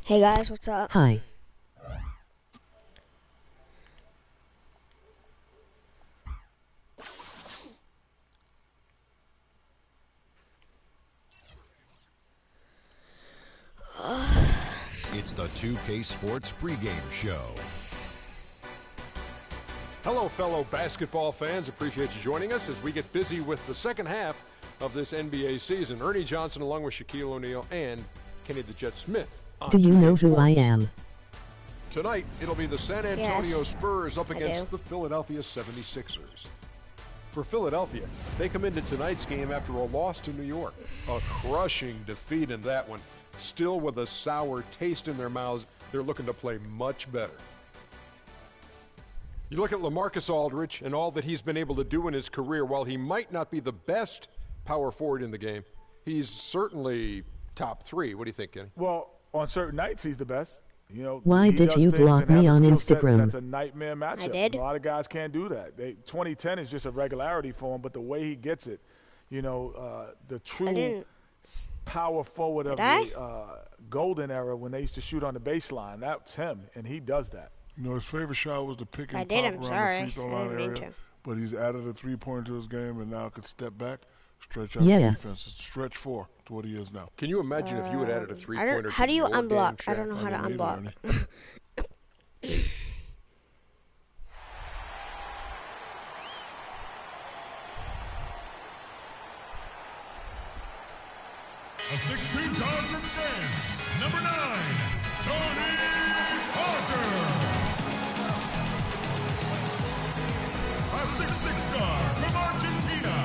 Hey guys, what's up? Hi. It's the 2K Sports pregame show. Hello, fellow basketball fans. Appreciate you joining us as we get busy with the second half of this NBA season. Ernie Johnson along with Shaquille O'Neal and Kenny the Jet Smith. Do you know who I am? Tonight, it'll be the San Antonio Yes, Spurs up I against do. the Philadelphia 76ers. For Philadelphia, they come into tonight's game after a loss to New York. A crushing defeat in that one. Still with a sour taste in their mouths, they're looking to play much better. You look at LaMarcus Aldridge and all that he's been able to do in his career. While he might not be the best power forward in the game, he's certainly top three. What do you think, Kenny? Well, on certain nights, he's the best. You know, Why he did does you things block and has me a on skill set Instagram? That's a nightmare matchup. I did. A lot of guys can't do that. 2010 is just a regularity for him, but the way he gets it, the true power forward of the golden era when they used to shoot on the baseline, that's him, and he does that. You know, his favorite shot was the pick and I pop did, I'm around sorry. the free throw I line didn't mean area. to. But he's added a three-pointer to his game and now can step back, stretch out Yeah. the defense. It's stretch four to what he is now. Can you imagine if you had added a three-pointer How to do you your game, unblock? I Shaq? don't know how to don't unblock. either, A 6'2" guard from France, number 9, Tony Parker. A 6'6" guard from Argentina,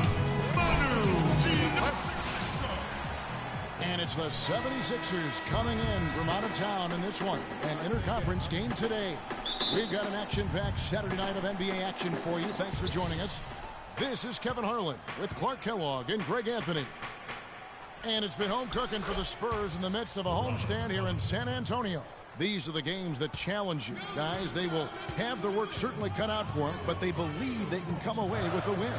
Manu Ginobili. And it's the 76ers coming in from out of town in this one. An interconference game today. We've got an action-packed Saturday night of NBA action for you. Thanks for joining us. This is Kevin Harlan with Clark Kellogg and Greg Anthony. And it's been home cooking for the Spurs in the midst of a homestand here in San Antonio. These are the games that challenge you. Guys, they will have their work certainly cut out for them, but they believe they can come away with a win.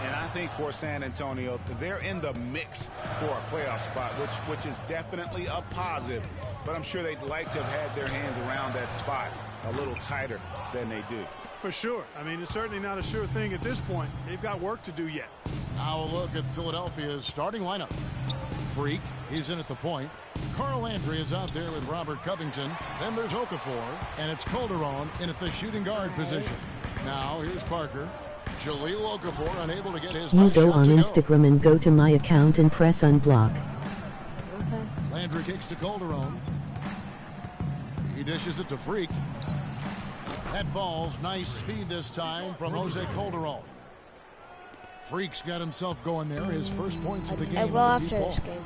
And I think for San Antonio, they're in the mix for a playoff spot, which is definitely a positive. But I'm sure they'd like to have had their hands around that spot a little tighter than they do. For sure. I mean, it's certainly not a sure thing at this point. They've got work to do yet. Now a look at Philadelphia's starting lineup. Freak, he's in at the point. Carl Landry is out there with Robert Covington. Then there's Okafor, and it's Calderon in at the shooting guard position. Now here's Parker. Jahlil Okafor unable to get his You high go shot on to Instagram and go to my account and press unblock. Landry kicks to Calderon. He dishes it to Freak. That falls. Nice feed this time from Jose Calderon. Freak's got himself going there. His first points of the game. I will in the after deep ball. this game.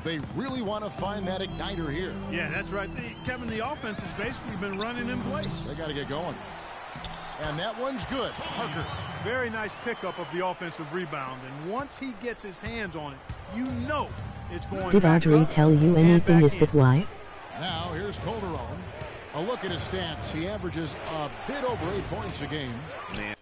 They really want to find that igniter here. Yeah, that's right. Kevin, the offense has basically been running in place. They got to get going. And that one's good. Parker. Very nice pickup of the offensive rebound. And once he gets his hands on it, you know it's going Did back Audrey up tell you and anything? back Is that in. why? Now here's Calderon. A look at his stats. He averages a bit over 8 points a game. Man.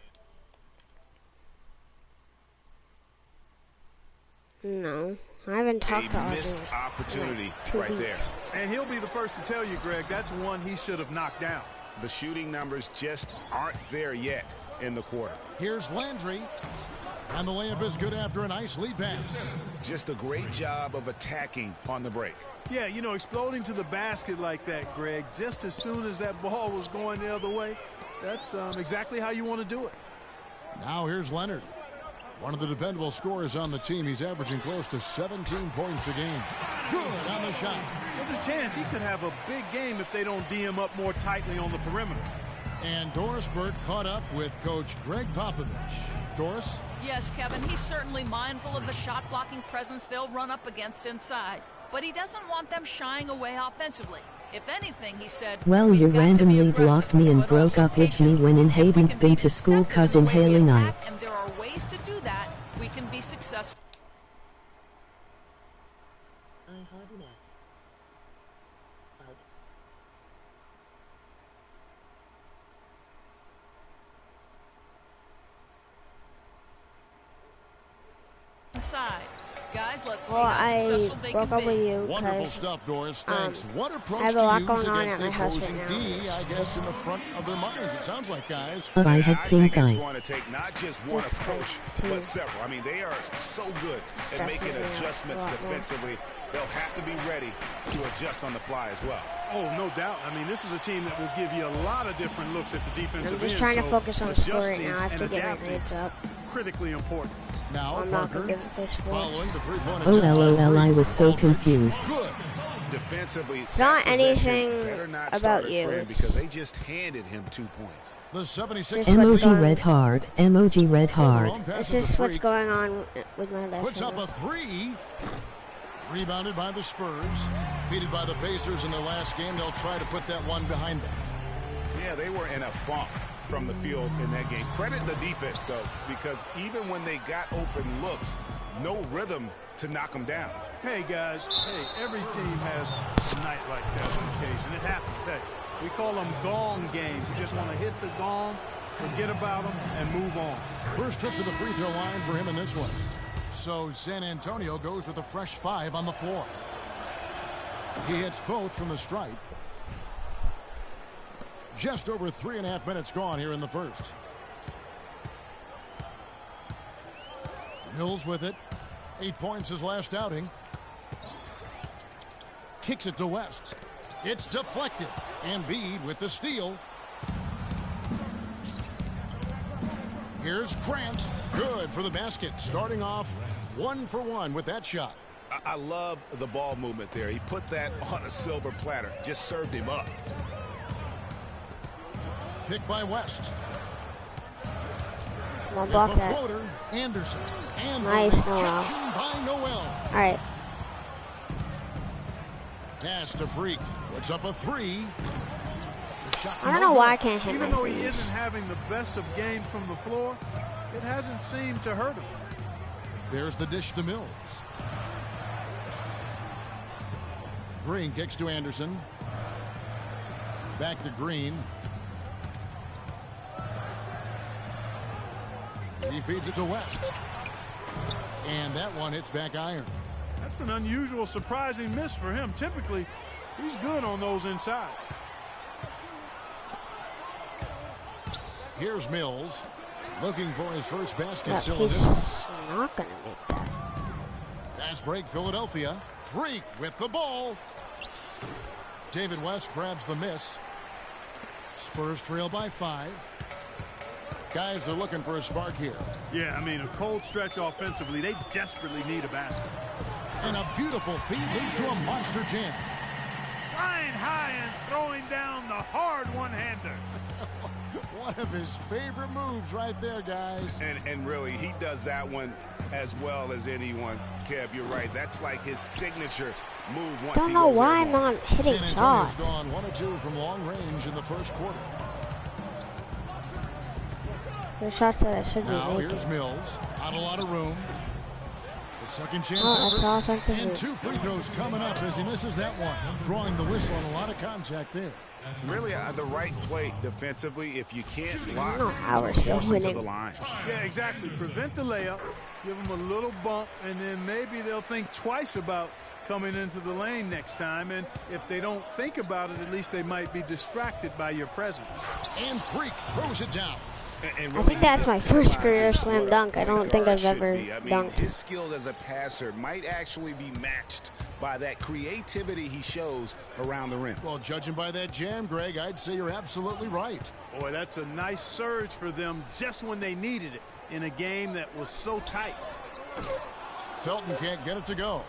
No, I haven't talked to A Audrey. missed opportunity Two right there. weeks. And he'll be the first to tell you, Greg, that's one he should have knocked down. The shooting numbers just aren't there yet in the quarter. Here's Landry. And the layup is good after a nice lead pass. Just a great job of attacking on the break. Yeah, you know, exploding to the basket like that, Greg, just as soon as that ball was going the other way, that's exactly how you want to do it. Now here's Leonard. One of the dependable scorers on the team. He's averaging close to 17 points a game. Good on the shot. There's a chance he could have a big game if they don't D him up more tightly on the perimeter. And Doris Burke caught up with Coach Greg Popovich. Doris? Yes, Kevin, he's certainly mindful of the shot-blocking presence they'll run up against inside. But he doesn't want them shying away offensively. If anything, he said, Well, you "We've got to be randomly aggressive, blocked me and but broke also up with me patient. when in If we hadn't can been be to school deceptive 'cause in the way we inhaling I. attack, and there are ways to do that, we can be successful. Inside. Guys, let's see Well, how I successful they broke can up with be. you Wonderful because stuff, Doris. Thanks. What approach I have a to lot use going on against at the my house right opposing now. D, I guess, in the front of their minds, it sounds like, guys. I I have think pink it's eye. going to take not just one Just approach, like but two. several. I mean, they are so good at making Stresses me out adjustments a lot more. defensively. They'll have to be ready to adjust on the fly as well. Oh, no doubt. I mean, this is a team that will give you a lot of different looks at the defensive I'm just end. trying to so focus on the score right adjusting now. I have to and get my adapting, grades up. critically important. Now I'm not Parker going to give it this score. following the three-point Oh attempt on lol, three. I was so Aldridge. confused. Good. Defensively, It's not that possession anything better not about start a you. trend It's- because they just handed him 2 points. The 76ers This is what's Emoji going- red heart. Emoji red heart. long pass It's to the just what's freak. going on with my left Puts up hand. a three. Rebounded by the Spurs. Defeated by the Pacers in their last game. They'll try to put that one behind them. Yeah, they were in a funk from the field in that game. Credit the defense, though, because even when they got open looks, no rhythm to knock them down. Hey, guys. Hey, every team has a night like that on occasion. It happens. Hey, we call them gong games. You just want to hit the gong, forget about them, and move on. First trip to the free throw line for him in this one. So San Antonio goes with a fresh 5 on the floor. He hits both from the stripe. Just over 3.5 minutes gone here in the first. Mills with it. 8 points his last outing. Kicks it to West. It's deflected. Embiid with the steal. Here's Grant. Good for the basket. Starting off 1 for 1 with that shot. I love the ball movement there. He put that on a silver platter. Just served him up. Picked by West. Come on, With block the that. floater, Anderson. And Nice, the Noel. rejection by Noel. Alright. Pass to Freak. Puts up a 3. The shot I don't no know why I good. can't hit Even my though he threes. isn't having the best of games from the floor, it hasn't seemed to hurt him. There's the dish to Mills. Green kicks to Anderson. Back to Green. He feeds it to West. And that one hits back iron. That's an unusual, surprising miss for him. Typically, he's good on those inside. Here's Mills. Looking for his first basket That still in piece this one. is not going to make that. Fast break, Philadelphia. Freak with the ball. David West grabs the miss. Spurs trail by 5. Guys are looking for a spark here. Yeah, I mean, a cold stretch offensively. They desperately need a basket. And a beautiful feed leads to a monster jam. Flying high and throwing down the hard one-hander. One of his favorite moves right there, guys. And really, he does that one as well as anyone. Kev, you're right. That's like his signature move once Don't he know goes why I'm airborne. not hitting San Antonio's shots. gone 1 of 2 from long range in the first quarter. There's shots that I should be Now making. here's Mills. Not a lot of room. The second chance Oh, that's effort. offensive. And 2 free throws coming up as he misses that one. Drawing the whistle on a lot of contact there. Really, the right play defensively. If you can't block, know how we're still force him to winning. the line. Yeah, exactly. Prevent the layup, give them a little bump, and then maybe they'll think twice about coming into the lane next time. And if they don't think about it, at least they might be distracted by your presence. And Freak throws it down. And I really, think that's my first career realizes slam what a dunk. I don't point think guard I've should ever be. I mean, dunked. his skills as a passer might actually be matched by that creativity he shows around the rim. Well, judging by that jam, Greg, I'd say you're absolutely right. Boy, that's a nice surge for them just when they needed it in a game that was so tight. Felton can't get it to go.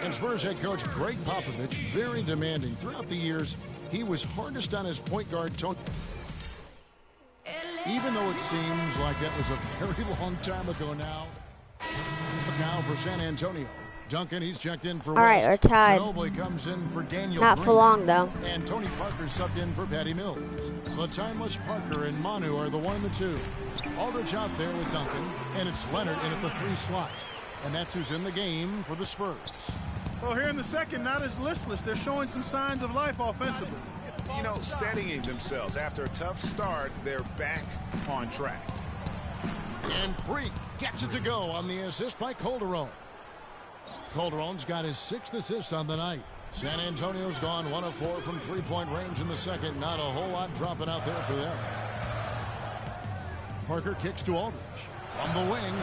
And Spurs head coach Greg Popovich, very demanding. Throughout the years, he was hardest on his point guard, Tony. Even though it seems like that was a very long time ago now. Now for San Antonio. Duncan, he's checked in for All right, West. we're tied. Ginobili comes in for Daniel Not Green. for long, though. And Tony Parker subbed in for Patty Mills. The timeless Parker and Manu are the 1 and the 2. Aldridge out there with Duncan, and it's Leonard in at the 3 slot. And that's who's in the game for the Spurs. Well, here in the second, not as listless. They're showing some signs of life offensively. you know, steadying themselves. After a tough start, they're back on track. And Freak gets it to go on the assist by Calderon. Calderon's got his 6th assist on the night. San Antonio's gone 1 of 4 from three-point range in the second. Not a whole lot dropping out there for them. Parker kicks to Aldridge. From the wing.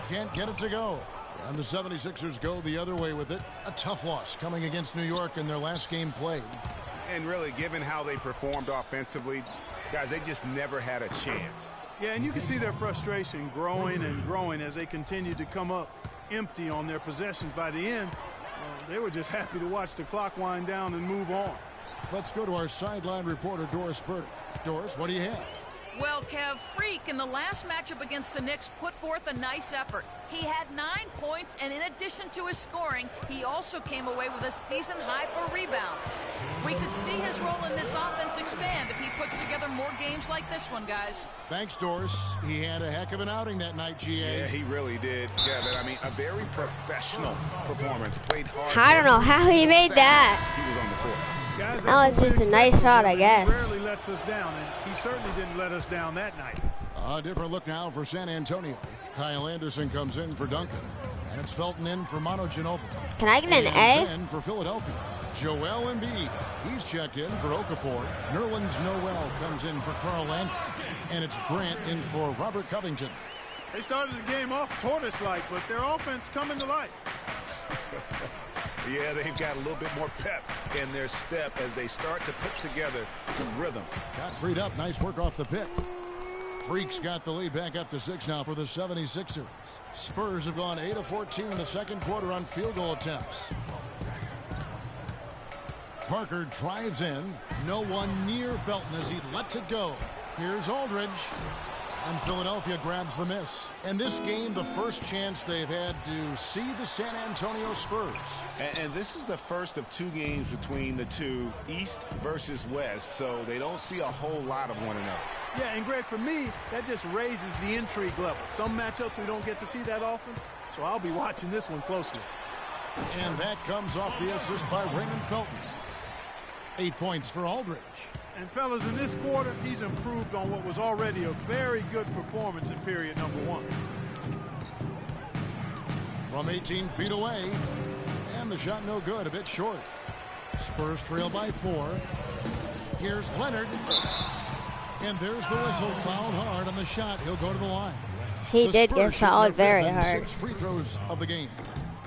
Can't get it to go. And the 76ers go the other way with it. A tough loss coming against New York in their last game played. And really, given how they performed offensively, guys, they just never had a chance. Yeah, and you can see their frustration growing and growing as they continue to come up empty on their possessions. By the end, they were just happy to watch the clock wind down and move on. Let's go to our sideline reporter, Doris Burdick. Doris, what do you have? Well, Kev, Freak in the last matchup against the Knicks put forth a nice effort. He had 9 points, and in addition to his scoring, he also came away with a season high for rebounds. We could see his role in this offense expand if he puts together more games like this one, guys. Thanks, Doris. He had a heck of an outing that night, GA. Yeah, he really did, Kevin. I mean, a very professional performance. Played hard. I don't know how he made that. He was on the court. Guys, That was just a nice shot, I guess. He rarely lets us down, and he certainly didn't let us down that night. A different look now for San Antonio. Kyle Anderson comes in for Duncan. And it's Felton in for Manu Ginobili. Can I get an and A? in for Philadelphia. Joel Embiid. He's checked in for Okafor. Nerlens Noel comes in for Carl Landry. And it's Grant in for Robert Covington. They started the game off tortoise-like, but their offense coming to life. Yeah, they've got a little bit more pep in their step as they start to put together some rhythm. Got freed up. Nice work off the pick. Freak's got the lead back up to 6 now for the 76ers. Spurs have gone 8 of 14 in the second quarter on field goal attempts. Parker drives in. No one near Felton as he lets it go. Here's Aldridge. And Philadelphia grabs the miss. And this game, the first chance they've had to see the San Antonio Spurs. And this is the first of 2 games between the two, East versus West, so they don't see a whole lot of one another. Yeah, and Greg, for me, that just raises the intrigue level. Some matchups we don't get to see that often, so I'll be watching this one closely. And that comes off the assist by Raymond Felton. 8 points for Aldridge. And fellas, in this quarter, he's improved on what was already a very good performance in period number 1. From 18 feet away, and the shot no good, a bit short. Spurs trail by 4. Here's Leonard. And there's the whistle, fouled hard on the shot. He'll go to the line. He did get fouled very hard. 6 free throws of the game.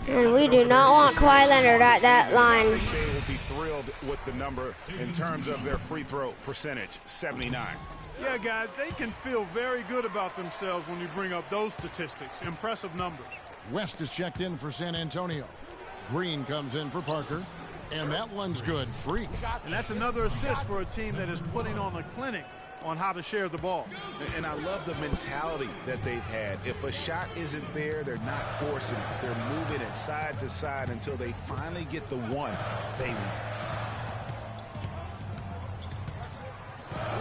And we do not want Kawhi Leonard at that line. They will be thrilled with the number in terms of their free throw percentage, 79. Yeah, guys, they can feel very good about themselves when you bring up those statistics. Impressive numbers. West is checked in for San Antonio. Green comes in for Parker. And that one's good. Freak. And that's another assist for a team that is putting on a clinic on how to share the ball. And I love the mentality that they've had. If a shot isn't there, they're not forcing it. They're moving it side to side until they finally get the one they want.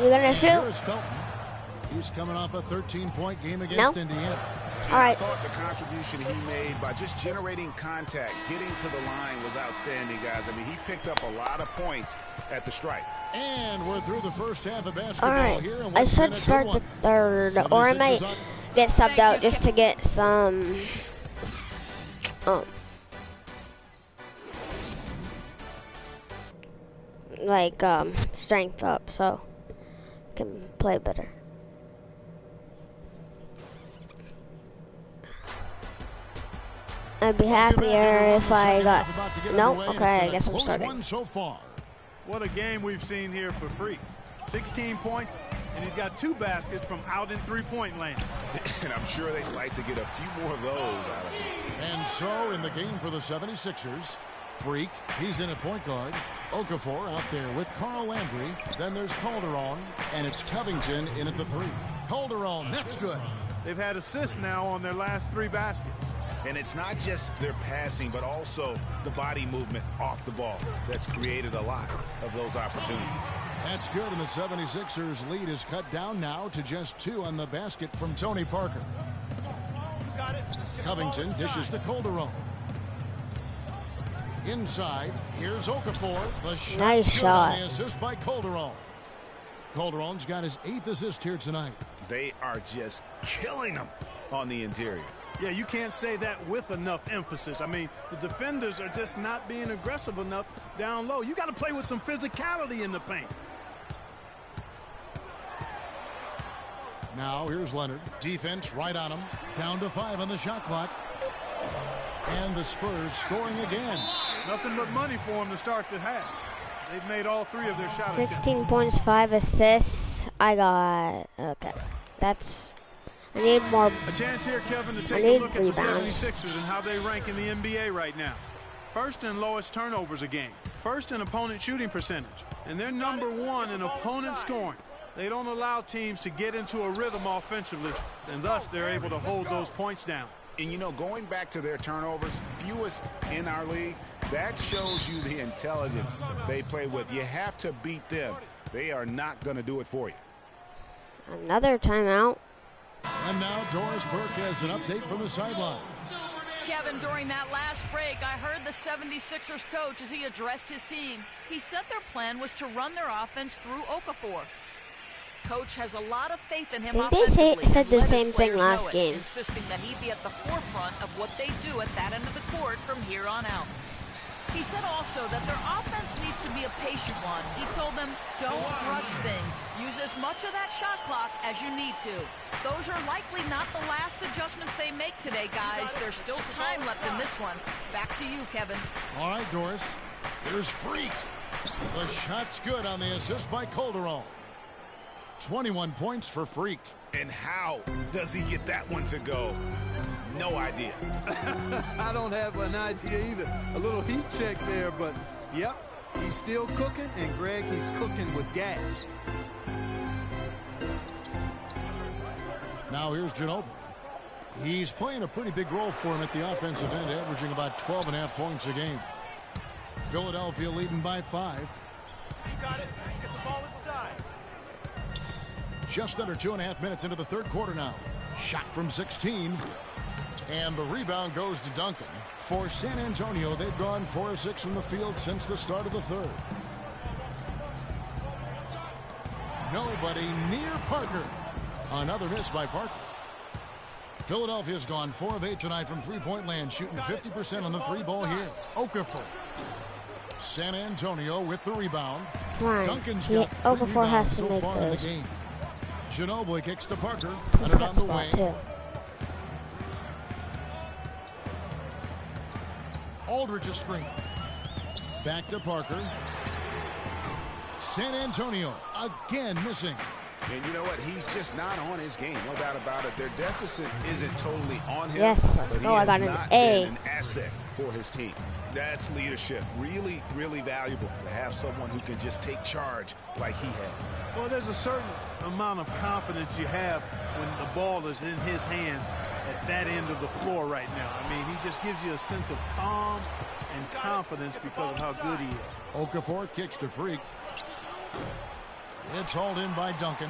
You gonna shoot? Here's Felton. He's coming off a 13-point game against Indiana. All right. I thought the contribution he made by just generating contact, getting to the line was outstanding, guys. I mean, he picked up a lot of points at the stripe. And we're through the first half of basketball All here. right. I should start the third, or I might get subbed out just to get some strength up so I can play better. I'd be happier if I got... Nope, okay, I guess I'm starting. So far. What a game we've seen here for Freak. 16 points, and he's got 2 baskets from out in three-point land. And I'm sure they'd like to get a few more of those out of him. And so in the game for the 76ers, Freak, he's in at point guard. Okafor out there with Carl Landry. Then there's Calderon, and it's Covington in at the 3. Calderon, that's good. They've had assists now on their last 3 baskets. And it's not just their passing, but also the body movement off the ball that's created a lot of those opportunities. That's good, and the 76ers lead is cut down now to just 2 on the basket from Tony Parker. Covington dishes to Calderon. Inside, here's Okafor. The shot's Nice good shot. on the assist by Calderon. Calderon's got his 8th assist here tonight. They are just killing them on the interior. Yeah, you can't say that with enough emphasis. I mean, the defenders are just not being aggressive enough down low. You got to play with some physicality in the paint. Now here's Leonard. Defense right on him. Down to 5 on the shot clock. And the Spurs scoring again. Nothing but money for them to start the half. They've made all 3 of their shot 16 points, 5 assists. I got, okay. I need more. A chance here, Kevin, to take a look at the 76ers and how they rank in the NBA right now. First in lowest turnovers a game. First in opponent shooting percentage. And they're number 1 in opponent scoring. They don't allow teams to get into a rhythm offensively, and thus they're able to hold those points down. And, you know, going back to their turnovers, fewest in our league, that shows you the intelligence they play with. You have to beat them. They are not going to do it for you. Another timeout. And now Doris Burke has an update from the sideline. Kevin, during that last break, I heard the 76ers coach as he addressed his team. He said their plan was to run their offense through Okafor. Coach has a lot of faith in him offensively. They said the and same thing last know it, game. insisting that he be at the forefront of what they do at that end of the court from here on out. He said also that their offense needs to be a patient one. He told them, don't rush things. Use as much of that shot clock as you need to. Those are likely not the last adjustments they make today, guys. There's still time left in this one. Back to you, Kevin. All right, Doris. Here's Freak. The shot's good on the assist by Calderon. 21 points for Freak. And how does he get that one to go? No idea. I don't have an idea either. A little heat check there, but yep, he's still cooking, and Greg, he's cooking with gas. Now here's Ginobili. He's playing a pretty big role for him at the offensive end, averaging about 12.5 points a game. Philadelphia leading by 5. You got it. Let's get the ball inside. Just under 2.5 minutes into the third quarter now. Shot from 16. And the rebound goes to Duncan. For San Antonio, they've gone 4 of 6 from the field since the start of the third. Nobody near Parker. Another miss by Parker. Philadelphia's gone 4 of 8 tonight from three-point land, shooting 50% on the 3-ball here. Okafor. San Antonio with the rebound. Right. Duncan's got 3 rebounds so far in the game. Ginobili kicks to Parker. And it on the wing. Too. Aldridge's screen. Back to Parker. San Antonio again missing. And you know what? He's just not on his game. No doubt about it. Their deficit isn't totally on him. Yes, but he I has got an not A. been an asset for his team. That's leadership. Really, really valuable to have someone who can just take charge like he has. Well, there's a certain amount of confidence you have when the ball is in his hands at that end of the floor right now. I mean, he just gives you a sense of calm and confidence because of how good he is. Okafor kicks to Freak. It's hauled in by Duncan.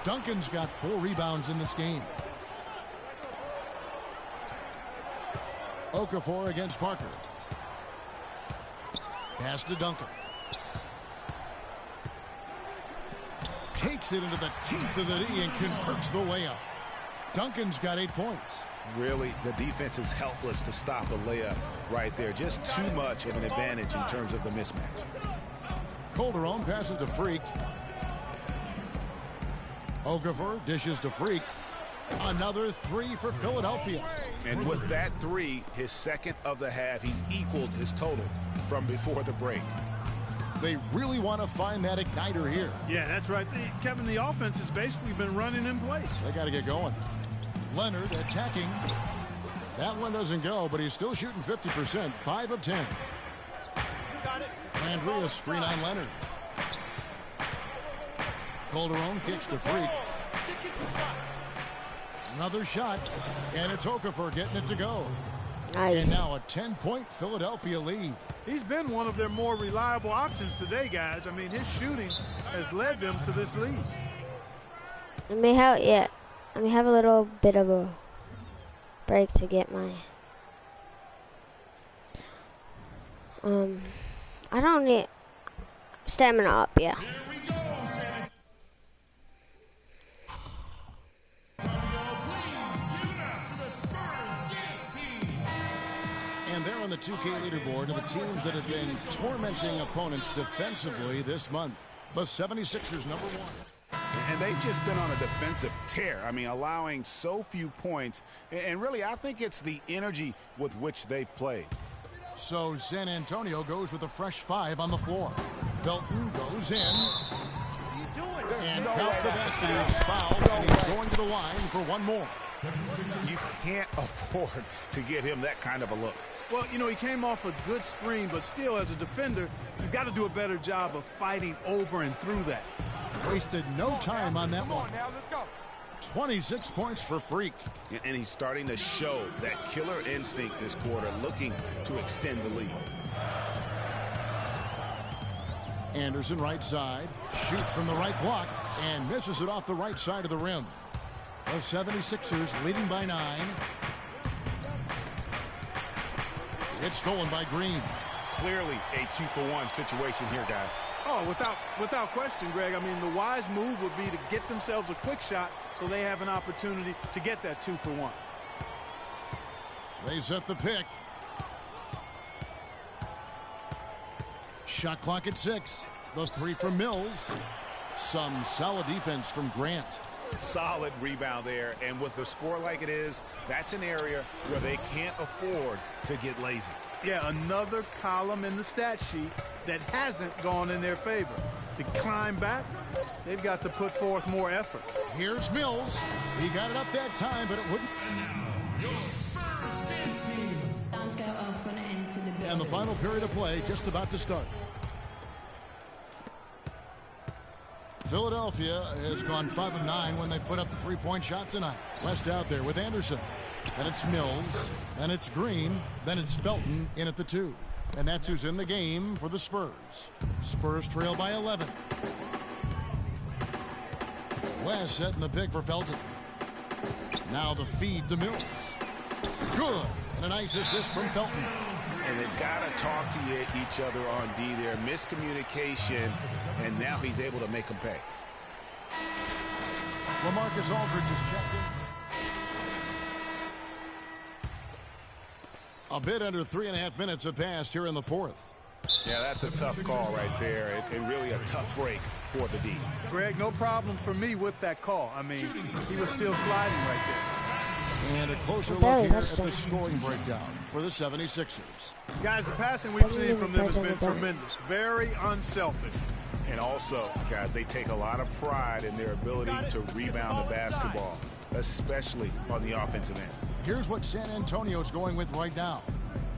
Duncan's got 4 rebounds in this game. Okafor against Parker. Pass to Duncan. Takes it into the teeth of the D and converts the layup. Duncan's got 8 points. Really, the defense is helpless to stop a layup right there. Just too much of an advantage in terms of the mismatch. Calderon passes to Freak. Okafor dishes to Freak. Another 3 for Philadelphia. And with that 3, his second of the half, he's equaled his total from before the break. They really want to find that igniter here. Yeah, that's right. Kevin, the offense has basically been running in place. They got to get going. Leonard attacking. That one doesn't go, but he's still shooting 50%, 5 of 10. Andrea screen on Leonard. Calderon kicks to Freak. Another shot, and it's Okafor getting it to go. Nice. And now a 10-point Philadelphia lead. He's been one of their more reliable options today, guys. I mean, his shooting has led them to this lead. I may have a little bit of a break to get my I don't need stamina up, yeah. And they're on the 2K leaderboard of the teams that have been tormenting opponents defensively this month. The 76ers #1. And they've just been on a defensive tear. I mean, allowing so few points. And really, I think it's the energy with which they've played. So San Antonio goes with a fresh 5 on the floor. Felton goes in. And count the basket is fouled. And he's going to the line for one more. You can't afford to get him that kind of a look. Well, you know, he came off a good screen, but still, as a defender, you've got to do a better job of fighting over and through that. Wasted no time on that one. 26 points for Freak. And he's starting to show that killer instinct this quarter, looking to extend the lead. Anderson right side, shoots from the right block, and misses it off the right side of the rim. The 76ers leading by 9. It's stolen by Green. Clearly a 2-for-1 situation here, guys. Oh, without question, Greg. I mean, the wise move would be to get themselves a quick shot so they have an opportunity to get that 2-for-1. They set the pick. Shot clock at 6. The 3 from Mills. Some solid defense from Grant. Solid rebound there, and with the score like it is, that's an area where they can't afford to get lazy. Yeah, another column in the stat sheet that hasn't gone in their favor. To climb back, they've got to put forth more effort. Here's Mills. He got it up that time, but it wouldn't. And the final period of play just about to start. Philadelphia has gone 5 of 9 when they put up the 3-point shot tonight. West out there with Anderson. Then it's Mills. Then it's Green. Then it's Felton in at the 2. And that's who's in the game for the Spurs. Spurs trail by 11. West setting the pick for Felton. Now the feed to Mills. Good. And a nice assist from Felton. And they've got to talk to each other on D there. Miscommunication, and now he's able to make them pay. LaMarcus Aldridge is checked in. A bit under 3.5 minutes have passed here in the 4th. Yeah, that's a tough call right there, and really a tough break for the D. Greg, no problem for me with that call. I mean, he was still sliding right there. And a closer look here at the scoring breakdown for the 76ers. Guys, the passing we've seen from them has been tremendous. Very unselfish. And also, guys, they take a lot of pride in their ability to rebound the basketball, especially on the offensive end. Here's what San Antonio's going with right now.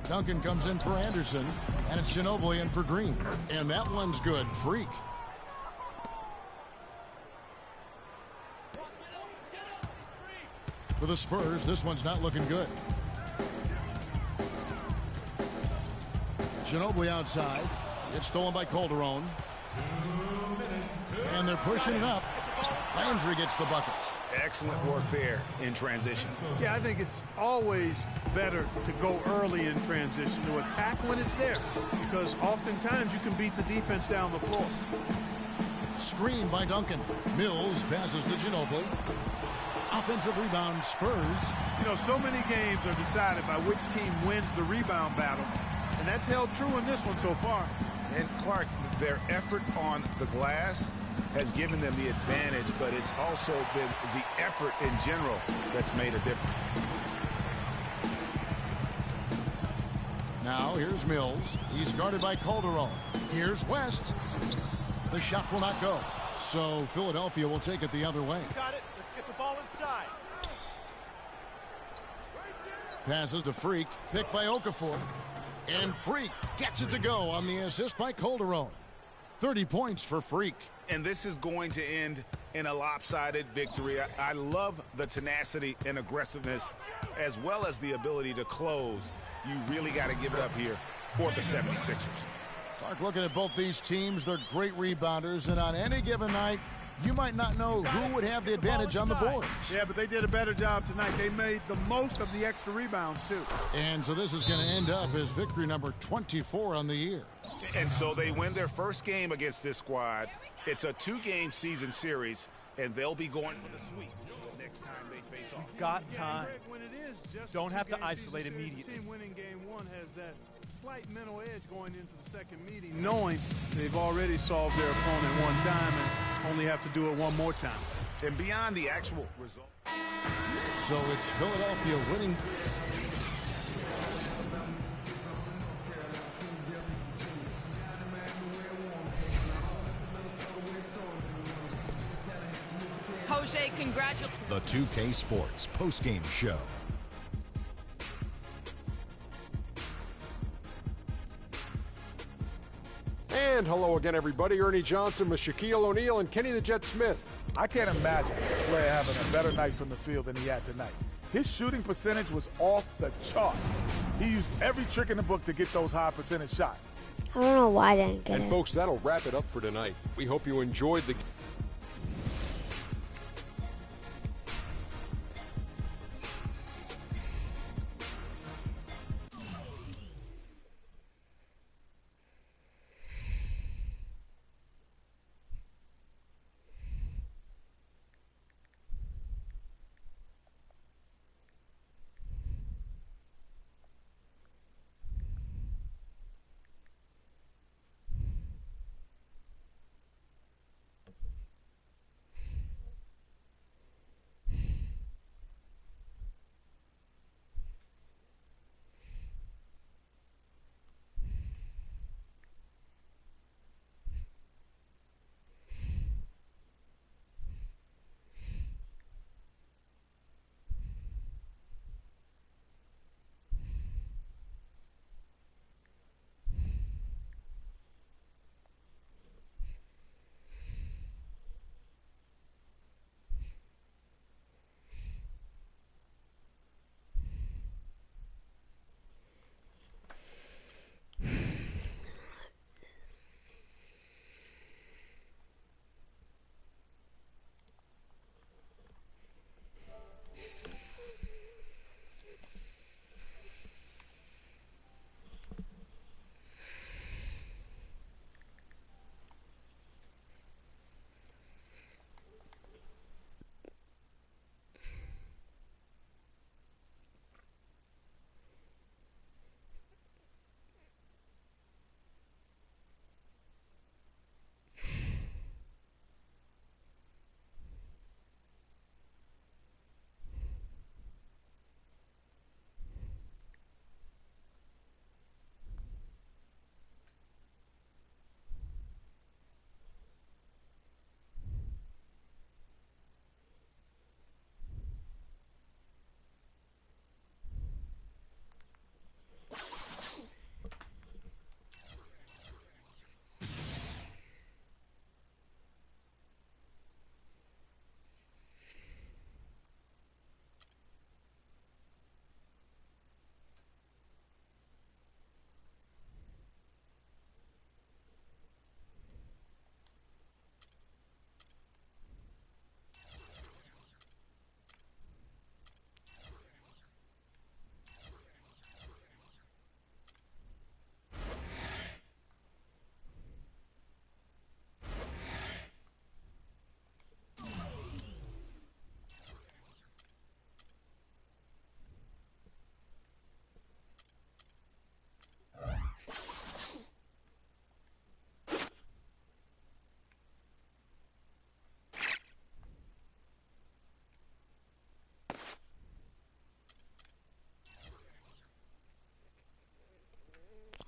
Duncan comes in for Anderson, and it's Ginobili in for Green. And that one's good. Freak. For the Spurs, this one's not looking good. Ginobili outside. It's stolen by Calderon. And they're pushing it up. Landry gets the bucket. Excellent work there in transition. Yeah, I think it's always better to go early in transition, to attack when it's there, because oftentimes you can beat the defense down the floor. Screen by Duncan. Mills passes to Ginobili. Offensive rebound, Spurs. You know, so many games are decided by which team wins the rebound battle, and that's held true in this one so far. And Clark, their effort on the glass has given them the advantage, but it's also been the effort in general that's made a difference. Now here's Mills. He's guarded by Calderon. Here's West. The shot will not go. So Philadelphia will take it the other way. Got it. Let's get the ball inside. Passes to Freak. Picked by Okafor. And Freak gets it to go on the assist by Calderon. 30 points for Freak. And this is going to end in a lopsided victory. I love the tenacity and aggressiveness, as well as the ability to close. You really got to give it up here for the 76ers. Clark, looking at both these teams, they're great rebounders, and on any given night, you might not know who would have the advantage on the boards. Yeah, but they did a better job tonight. They made the most of the extra rebounds, too. And so this is going to end up as victory number 24 on the year. And so they win their first game against this squad. It's a 2-game season series, and they'll be going for the sweep the next time they face off. We've got time. Don't have to isolate immediately. The team winning game one has that slight mental edge going into the second meeting, knowing they've already solved their opponent one time and only have to do it one more time. And beyond the actual result. So it's Philadelphia winning. Jose, congratulations. The 2K Sports postgame show. And hello again, everybody. Ernie Johnson with Shaquille O'Neal and Kenny the Jet Smith. I can't imagine a player having a better night from the field than he had tonight. His shooting percentage was off the charts. He used every trick in the book to get those high percentage shots. I don't know why I didn't get And it. folks, that'll wrap it up for tonight. We hope you enjoyed the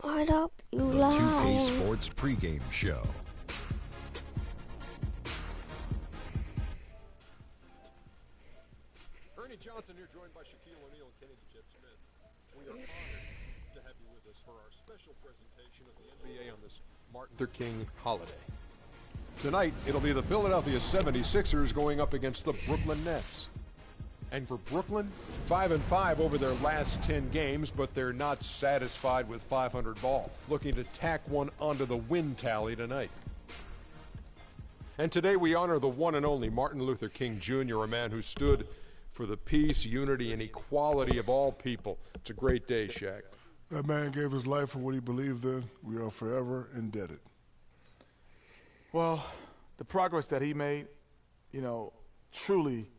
What up, you The lie? 2K Sports pregame show. Ernie Johnson here, joined by Shaquille O'Neal and Kenny the Jet Smith. We are honored to have you with us for our special presentation of the NBA on this Martin Luther King holiday. Tonight, it'll be the Philadelphia 76ers going up against the Brooklyn Nets. And for Brooklyn, 5-5 over their last 10 games, but they're not satisfied with 500 ball, looking to tack one onto the win tally tonight. And today we honor the one and only Martin Luther King Jr., a man who stood for the peace, unity, and equality of all people. It's a great day, Shaq. That man gave his life for what he believed in. We are forever indebted. Well, the progress that he made, you know, truly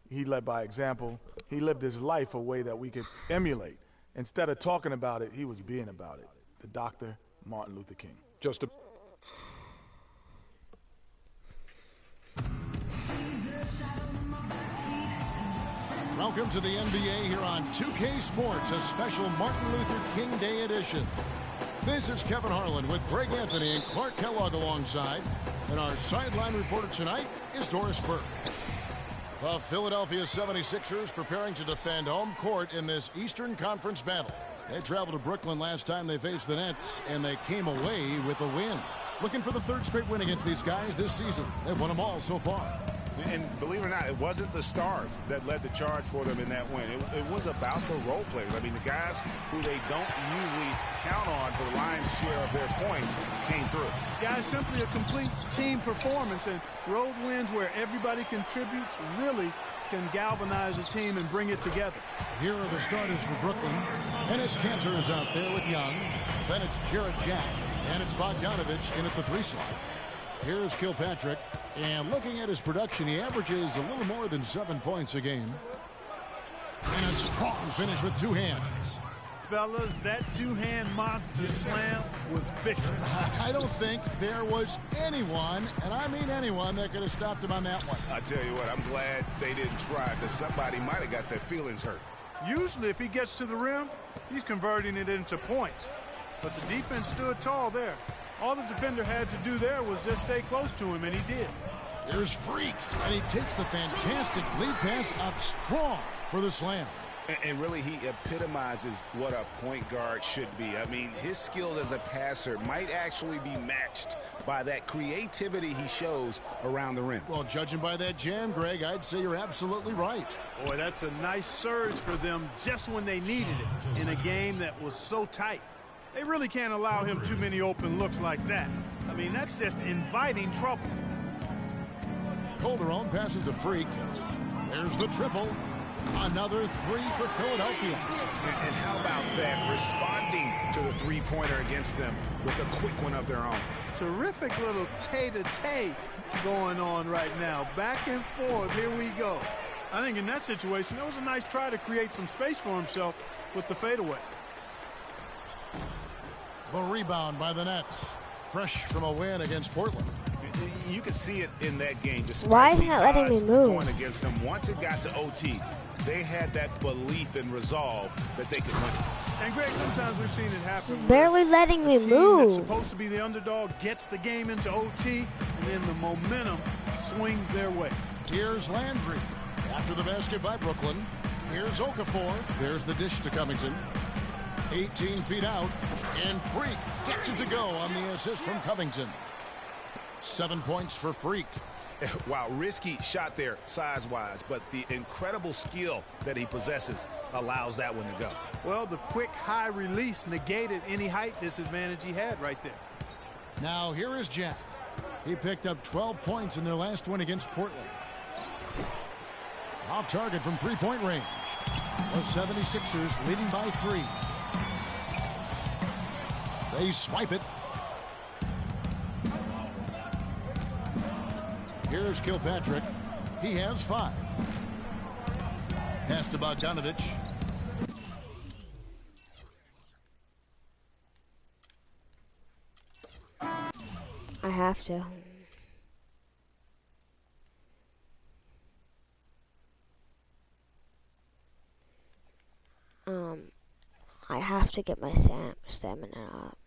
he led by example. He lived his life a way that we could emulate. Instead of talking about it, he was being about it. The Dr. Martin Luther King. Just a Welcome to the NBA here on 2K Sports, a special Martin Luther King Day edition. This is Kevin Harlan with Greg Anthony and Clark Kellogg alongside. And our sideline reporter tonight is Doris Burke. The Philadelphia 76ers preparing to defend home court in this Eastern Conference battle. They traveled to Brooklyn last time they faced the Nets, and they came away with a win. Looking for the third straight win against these guys this season. They've won them all so far. And believe it or not, it wasn't the stars that led the charge for them in that win. It was about the role players. I mean, the guys who they don't usually count on for the lion's share of their points came through. Guys, simply a complete team performance, and road wins where everybody contributes really can galvanize a team and bring it together. Here are the starters for Brooklyn. Ennis Kanter is out there with Young. Then it's Jarrett Jack. And it's Bogdanovich in at the 3 slot. Here's Kilpatrick. And looking at his production, he averages a little more than 7 points a game. And a strong finish with 2 hands. Fellas, that 2-hand monster slam was vicious. I don't think there was anyone, and I mean anyone, that could have stopped him on that one. I tell you what, I'm glad they didn't try, because somebody might have got their feelings hurt. Usually, if he gets to the rim, he's converting it into points. But the defense stood tall there. All the defender had to do there was just stay close to him, and he did. Here's Freak, and he takes the fantastic lead pass up strong for the slam. And really, he epitomizes what a point guard should be. I mean, his skills as a passer might actually be matched by that creativity he shows around the rim. Well, judging by that jam, Greg, I'd say you're absolutely right. Boy, that's a nice surge for them just when they needed it in a game that was so tight. They really can't allow him too many open looks like that. I mean, that's just inviting trouble. Calderon passes to Freak. There's the triple. Another 3 for Philadelphia. And how about that, responding to the three-pointer against them with a quick one of their own. Terrific little tay-to-tay going on right now. Back and forth, here we go. I think in that situation, that was a nice try to create some space for himself with the fadeaway. The rebound by the Nets. Fresh from a win against Portland. You can see it in that game. Why is he not letting me move? Going against them. Once it got to OT, they had that belief and resolve that they could win. And Greg, sometimes we've seen it happen. Barely letting me move. That's supposed to be the underdog gets the game into OT, and then the momentum swings their way. Here's Landry. After the basket by Brooklyn. Here's Okafor. There's the dish to Covington. 18 feet out, and Freak gets it to go on the assist from Covington. 7 points for Freak. Wow, risky shot there size-wise, but the incredible skill that he possesses allows that one to go. Well, the quick high release negated any height disadvantage he had right there. Now here is Jack. He picked up 12 points in their last win against Portland. Off target from three-point range. The 76ers leading by 3. They swipe it. Here's Kilpatrick. He has 5. Pass to Bogdanovich. I have to. I have to get my stamina up.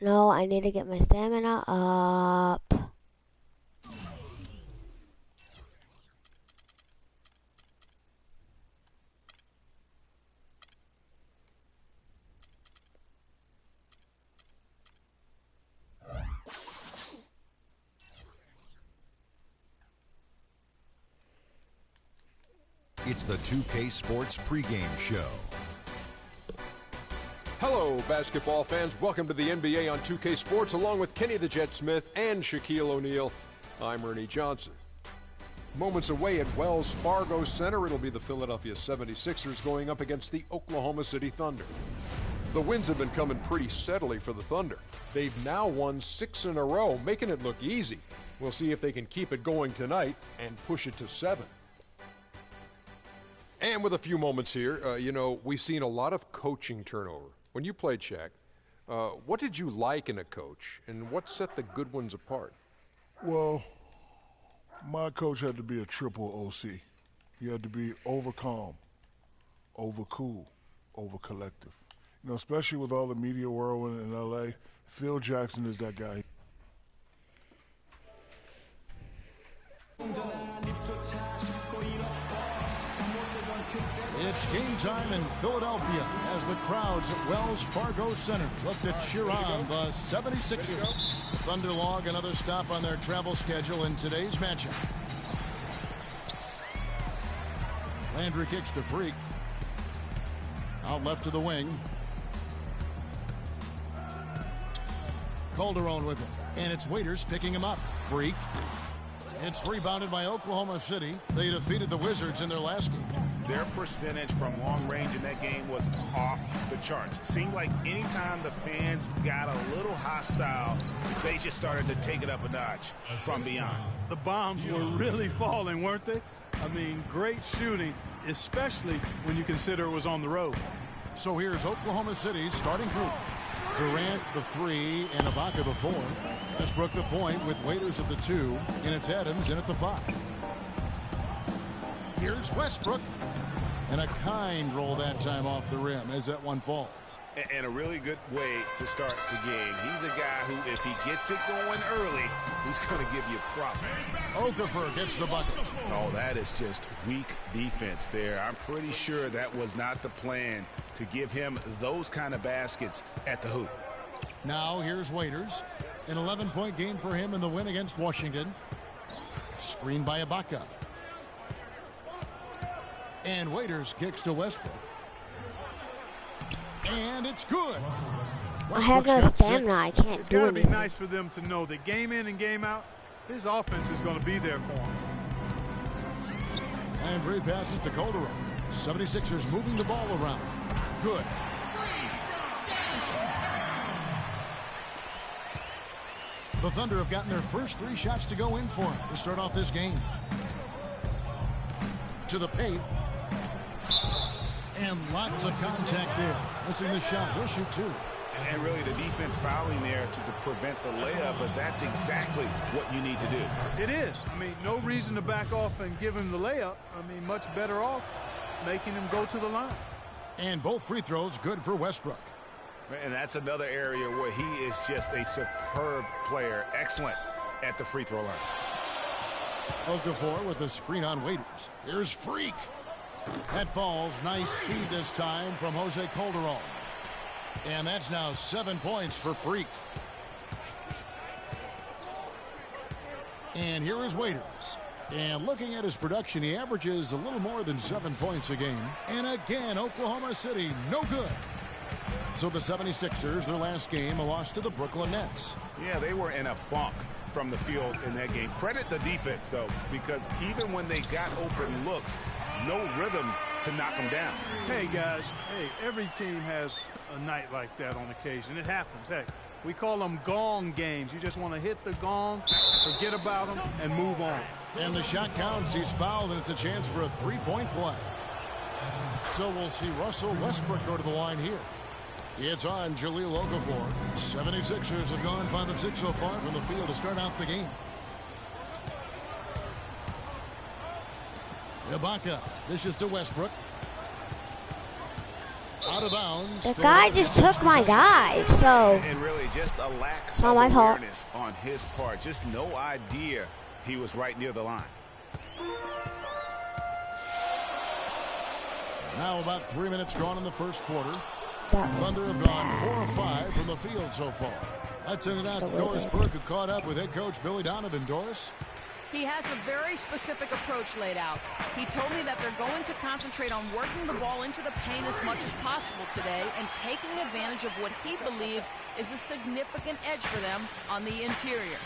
No, I need to get my stamina up. It's the 2K Sports pregame show. Hello, basketball fans. Welcome to the NBA on 2K Sports, along with Kenny the Jet Smith and Shaquille O'Neal. I'm Ernie Johnson. Moments away at Wells Fargo Center, it'll be the Philadelphia 76ers going up against the Oklahoma City Thunder. The wins have been coming pretty steadily for the Thunder. They've now won 6 in a row, making it look easy. We'll see if they can keep it going tonight and push it to 7. And with a few moments here, we've seen a lot of coaching turnover. When you played, Shaq, what did you like in a coach, and what set the good ones apart? Well, my coach had to be a triple OC. He had to be over calm, over cool, over collective. Especially with all the media whirlwind in LA, Phil Jackson is that guy. It's game time in Philadelphia as the crowds at Wells Fargo Center look to cheer on the 76ers. Thunder log another stop on their travel schedule in today's matchup. Landry kicks to Freak. Out left to the wing. Calderon with it. And it's Waiters picking him up. Freak. It's rebounded by Oklahoma City. They defeated the Wizards in their last game. Their percentage from long range in that game was off the charts. It seemed like anytime the fans got a little hostile, they just started to take it up a notch from beyond. The bombs were really falling, weren't they? I mean, great shooting, especially when you consider it was on the road. So here's Oklahoma City's starting group. Durant the 3 and Ibaka the 4. Westbrook the point with Waiters at the 2, and it's Adams in at the 5. Here's Westbrook. And a kind roll that time off the rim as that one falls. And a really good way to start the game. He's a guy who, if he gets it going early, he's going to give you problems. Okafor gets the bucket. Oh, that is just weak defense there. I'm pretty sure that was not the plan to give him those kind of baskets at the hoop. Now here's Waiters. An 11-point game for him in the win against Washington. Screened by Ibaka. And Waiters kicks to Westbrook. And it's good. I have no stamina. I can't do anything. It's got to be nice for them to know that game in and game out, his offense is going to be there for him. Landry passes to Calderon. 76ers moving the ball around. Good. The Thunder have gotten their first 3 shots to go in for him to start off this game. To the paint. And lots of contact there. Missing the shot. He'll shoot 2. And really the defense fouling there to prevent the layup, but that's exactly what you need to do. It is. I mean, no reason to back off and give him the layup. I mean, much better off making him go to the line. And both free throws good for Westbrook. And that's another area where he is just a superb player. Excellent at the free throw line. Okafor with a screen on Waiters. Here's Freak. That falls. Nice speed this time from Jose Calderon. And that's now 7 points for Freak. And here is Waiters. And looking at his production, he averages a little more than 7 points a game. And again, Oklahoma City, no good. So the 76ers, their last game, a loss to the Brooklyn Nets. Yeah, they were in a funk from the field in that game. Credit the defense, though, because even when they got open looks, no rhythm to knock them down. Hey, guys, every team has a night like that on occasion. It happens. Hey, we call them gong games. You just want to hit the gong, forget about them, and move on. And the shot counts. He's fouled, and it's a chance for a 3-point play. So we'll see Russell Westbrook go to the line here. It's on Jahlil Okafor. 76ers have gone 5 of 6 so far from the field to start out the game. Ibaka dishes to Westbrook. Out of bounds. The guy just took my guy, so. And really just a lack It's not of my fault. awareness on his part. Just no idea he was right near the line. Now about 3 minutes gone in the first quarter. That Thunder have gone 4 of 5 from the field so far. Let's send it out to Doris Burke, who caught up with head coach Billy Donovan. Doris? He has a very specific approach laid out. He told me that they're going to concentrate on working the ball into the paint as much as possible today and taking advantage of what he believes is a significant edge for them on the interior.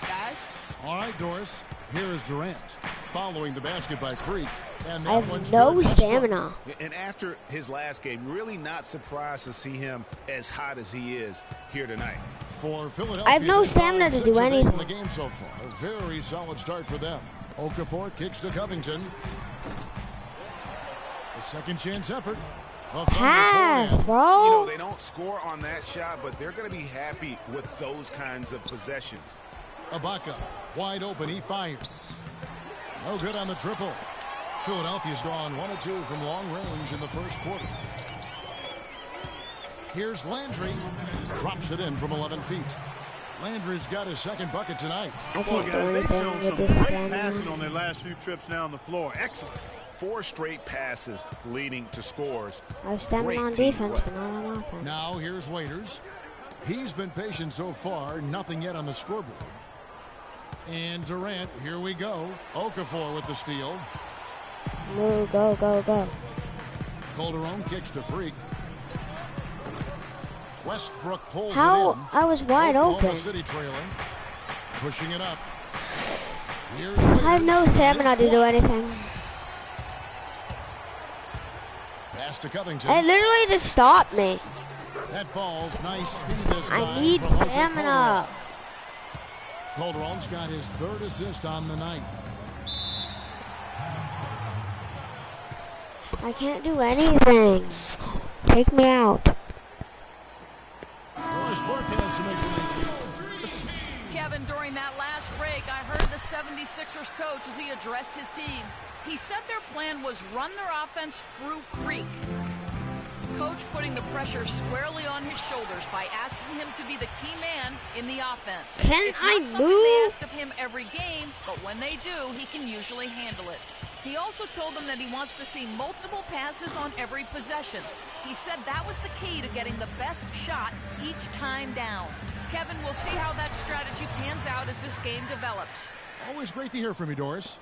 Guys? All right, Doris. Here is Durant following the basket by Freak. And I have no stamina. And after his last game, really not surprised to see him as hot as he is here tonight. For Philadelphia, I have no stamina to do anything. In the game so far. A very solid start for them. Okafor kicks to Covington. A second chance effort. Pass, bro. You know, they don't score on that shot, but they're going to be happy with those kinds of possessions. Ibaka, wide open, he fires. No good on the triple. Philadelphia's gone 1 of 2 from long range in the first quarter. Here's Landry. Drops it in from 11 feet. Landry's got his second bucket tonight. Boy, guys, they've shown some great passing on their last few trips down the floor. Excellent. 4 straight passes leading to scores. I was standing on defense, but not on offense. Now here's Waiters. He's been patient so far. Nothing yet on the scoreboard. And Durant, here we go. Okafor with the steal. Move, go, go, go. Calderon kicks to Freak. Westbrook pulls How? it in. I was wide Oklahoma open. City trailing. Pushing it up. Here's I have no Waiters. stamina to do anything. Pass to Covington. It literally just stopped me. That falls. Nice feed this time. I need from Jose stamina. Calderon's got his 3rd assist on the night. I can't do anything. Take me out. Doris Burke has some information. Kevin, during that last break, I heard the 76ers coach as he addressed his team. He said their plan was run their offense through Freak. Coach putting the pressure squarely on his shoulders by asking him to be the key man in the offense. It's not something they ask of him every game, but when they do, he can usually handle it. He also told them that he wants to see multiple passes on every possession. He said that was the key to getting the best shot each time down. Kevin, we'll see how that strategy pans out as this game develops. Always great to hear from you, Doris.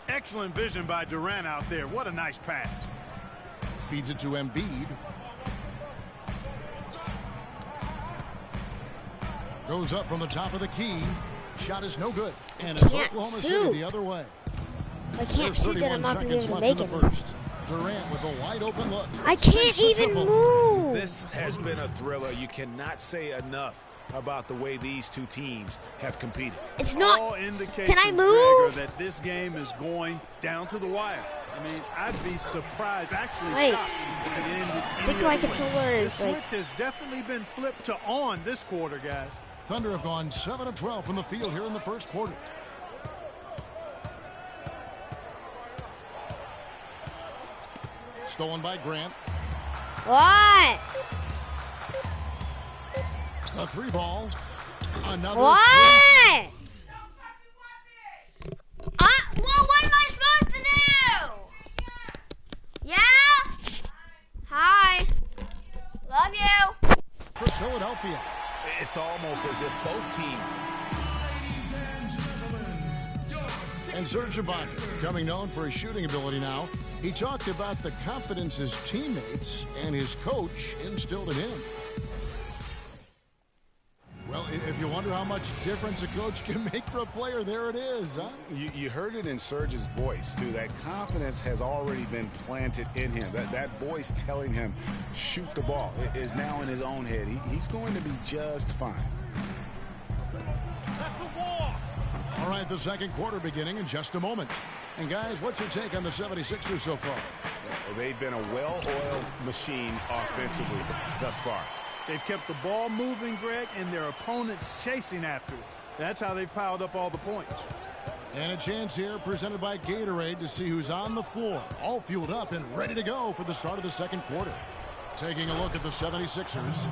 Excellent vision by Durant out there. What a nice pass. Feeds it to Embiid. Goes up from the top of the key. Shot is no good. And it's Oklahoma City the other way. I can't shoot that I'm not going to be able to make it. Durant with a wide open look. I can't even move. This has been a thriller. You cannot say enough about the way these two teams have competed. It's not. All indications, Can I move? Greg, that this game is going down to the wire. I mean, I'd be surprised, actually Wait. shocked if it ended I think any my other way. controller The is like. switch has definitely been flipped to on this quarter, guys. Thunder have gone 7 of 12 from the field here in the first quarter. Stolen by Grant. What? A 3 ball. Another. What? Well, what am I supposed to do? Yeah? Hi. Love you. For Philadelphia. It's almost as if both teams. And Serge Ibaka, becoming known for his shooting ability now, he talked about the confidence his teammates and his coach instilled in him. Well, if you wonder how much difference a coach can make for a player, there it is, huh? You heard it in Serge's voice, too. That confidence has already been planted in him. That voice telling him, shoot the ball, is now in his own head. He's going to be just fine. That's a walk. All right, the second quarter beginning in just a moment. And, guys, what's your take on the 76ers so far? They've been a well-oiled machine offensively thus far. They've kept the ball moving, Greg, and their opponents chasing after it. That's how they've piled up all the points. And a chance here presented by Gatorade to see who's on the floor, all fueled up and ready to go for the start of the second quarter. Taking a look at the 76ers.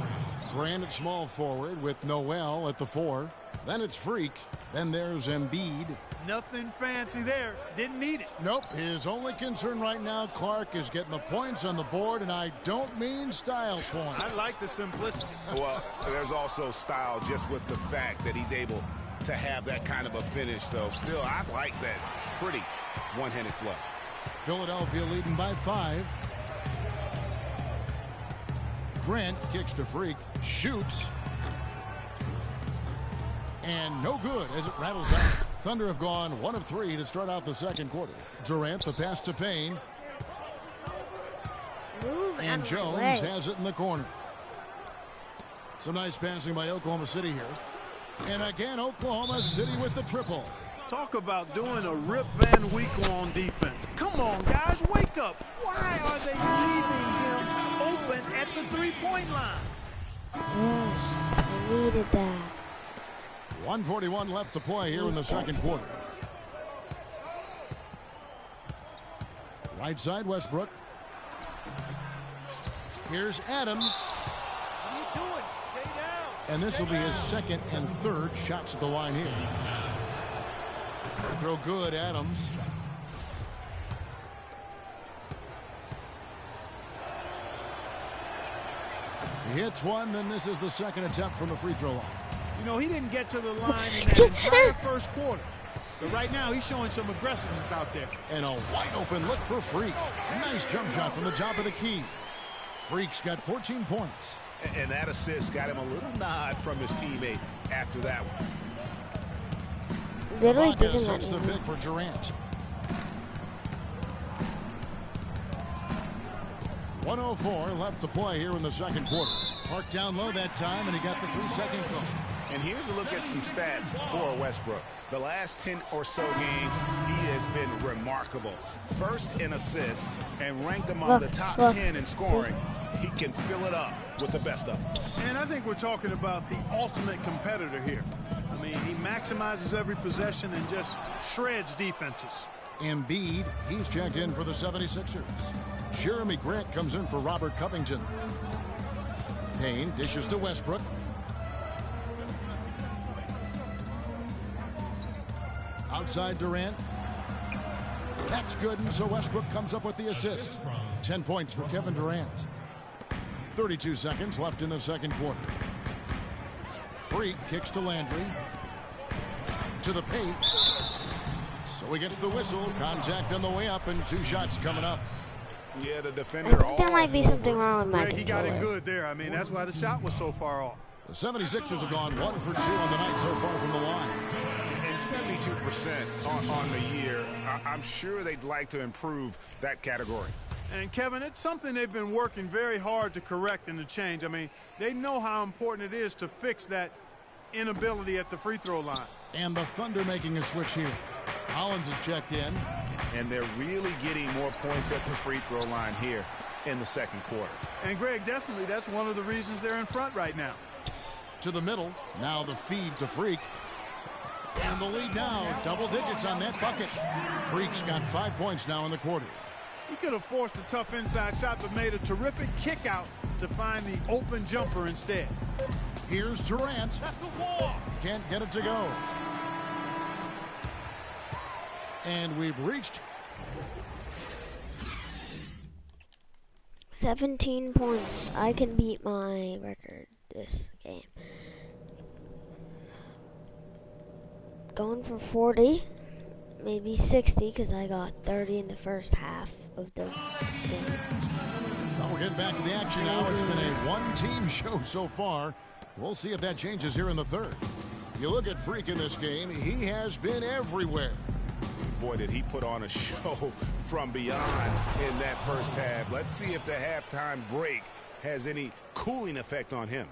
Grant at small forward with Noel at the 4. Then it's Freak. Then there's Embiid. Nothing fancy there. Didn't need it. Nope. His only concern right now, Clark, is getting the points on the board, and I don't mean style points. I like the simplicity. Well, there's also style just with the fact that he's able to have that kind of a finish, though. Still, I like that pretty one-handed flush. Philadelphia leading by 5. Grant kicks to Freak, shoots, and no good as it rattles out. Thunder have gone 1 of 3 to start out the second quarter. Durant, the pass to Payne. And Jones has it in the corner. Some nice passing by Oklahoma City here. And again, Oklahoma City with the triple. Talk about doing a Rip Van Winkle on defense. Come on, guys, wake up. Why are they leaving him open at the three-point line? Yes, I needed that. 1:41 left to play here in the second quarter. Right side, Westbrook. Here's Adams. What are you doing? Stay down. And this will be his second and third shots at the line here. Throw good, Adams. He hits one, then misses the second attempt from the free throw line. You know, he didn't get to the line in that entire first quarter. But right now, he's showing some aggressiveness out there. And a wide open look for Freak. Nice jump shot from the top of the key. Freak's got 14 points. And that assist got him a little nod from his teammate after that one. Literally didn't sets the pick for Durant. 1:04 left to play here in the second quarter. Park down low that time, and he got the 3-second goal. And here's a look at some stats for Westbrook. The last 10 or so games, he has been remarkable. First in assists and ranked among the top 10 in scoring. He can fill it up with the best of them. And I think we're talking about the ultimate competitor here. I mean, he maximizes every possession and just shreds defenses. Embiid, he's checked in for the 76ers. Jeremy Grant comes in for Robert Covington. Payne dishes to Westbrook. Outside Durant. That's good, and so Westbrook comes up with the assist. 10 points for Kevin Durant. 32 seconds left in the second quarter. Freak kicks to Landry. To the paint. So he gets the whistle. Contact on the way up, and 2 shots coming up. Yeah, the I defender. think there might be something wrong with my Greg, he got it controller. good there. I mean, that's why the shot was so far off. The 76ers have gone 1 for 2 on the night so far from the line. And 72% on the year. I'm sure they'd like to improve that category. And, Kevin, it's something they've been working very hard to correct and to change. I mean, they know how important it is to fix that inability at the free throw line. And the Thunder making a switch here. Hollins is checked in. And they're really getting more points at the free throw line here in the second quarter. And, Greg, definitely that's one of the reasons they're in front right now. To the middle. Now the feed to Freak. And the lead now. Double digits on that bucket. Freak's got 5 points now in the quarter. He could have forced a tough inside shot, but made a terrific kick out to find the open jumper instead. Here's Durant. That's the wall. Can't get it to go. And we've reached 17 points. I can beat my record this game. Going for 40, maybe 60, because I got 30 in the first half of the game. Well, we're getting back to the action now. It's been a one-team show so far. We'll see if that changes here in the third. You look at Freak in this game, he has been everywhere. Boy, did he put on a show from beyond in that first half. Let's see if the halftime break has any cooling effect on him.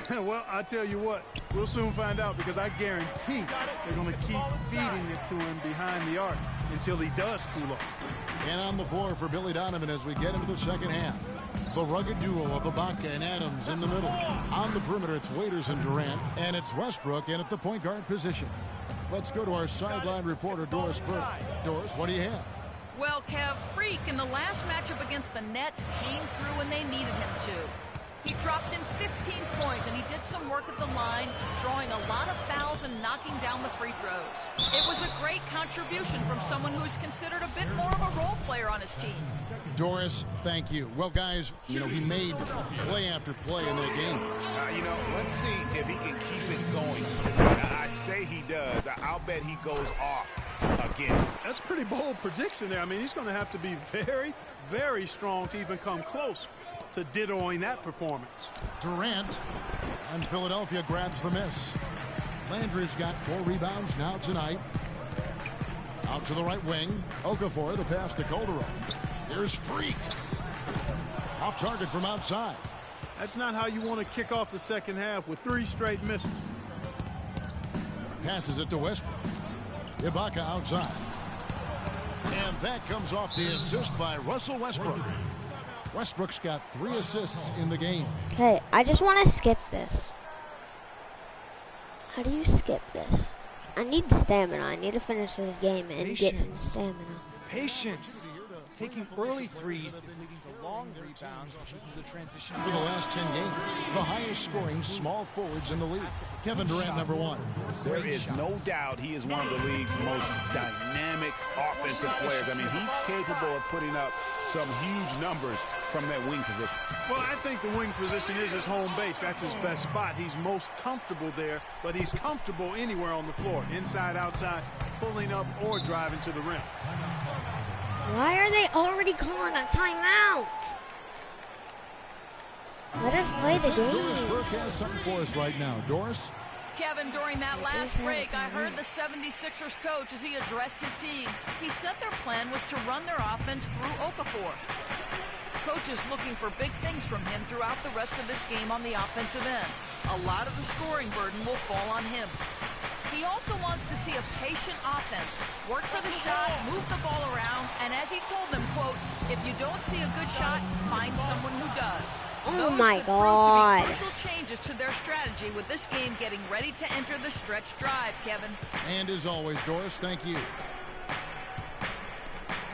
Well, I tell you what, we'll soon find out, because I guarantee they're going to keep feeding it to him behind the arc until he does cool off. And on the floor for Billy Donovan as we get into the second half. The rugged duo of Ibaka and Adams in the middle. On the perimeter, it's Waiters and Durant, and it's Westbrook in at the point guard position. Let's go to our sideline reporter, Doris Burke. Doris, what do you have? Well, Kev, Freak in the last matchup against the Nets came through when they needed him to. He dropped in 15 points, and he did some work at the line, drawing a lot of fouls and knocking down the free throws. It was a great contribution from someone who's considered a bit more of a role player on his team. Doris, thank you. Well, guys, you know, he made play after play in that game. You know, let's see if he can keep it going. I say he does. I'll bet he goes off again. That's a pretty bold prediction there. I mean, he's going to have to be very, very strong to even come close to dittoing that performance. Durant, and Philadelphia grabs the miss. Landry's got 4 rebounds now tonight. Out to the right wing. Okafor, the pass to Calderon. Here's Freak. Off target from outside. That's not how you want to kick off the second half with 3 straight misses. Passes it to Westbrook. Ibaka outside. And that comes off the assist by Russell Westbrook. Westbrook's got 3 assists in the game. Okay, I just want to skip this. How do you skip this? I need stamina. I need to finish this game and get some stamina. Patience. Taking early threes is leading to long rebounds, which is the transition. For the last 10 games, the highest scoring small forwards in the league. Kevin Durant, number 1. There is no doubt he is one of the league's most dynamic offensive players. I mean, he's capable of putting up some huge numbers from that wing position. Well, I think the wing position is his home base. That's his best spot. He's most comfortable there, but he's comfortable anywhere on the floor, inside, outside, pulling up or driving to the rim. Why are they already calling a timeout? Let us play the game. Doris Burke has something for us right now. Doris? Kevin, during that last break, I heard the 76ers coach as he addressed his team. He said their plan was to run their offense through Okafor. Coach is looking for big things from him throughout the rest of this game on the offensive end. A lot of the scoring burden will fall on him. He also wants to see a patient offense, work for the shot, move the ball around, and as he told them, quote, if you don't see a good shot, find someone who does. Oh my God. Those could prove to be crucial changes to their strategy with this game getting ready to enter the stretch drive, Kevin. And as always, Doris, thank you.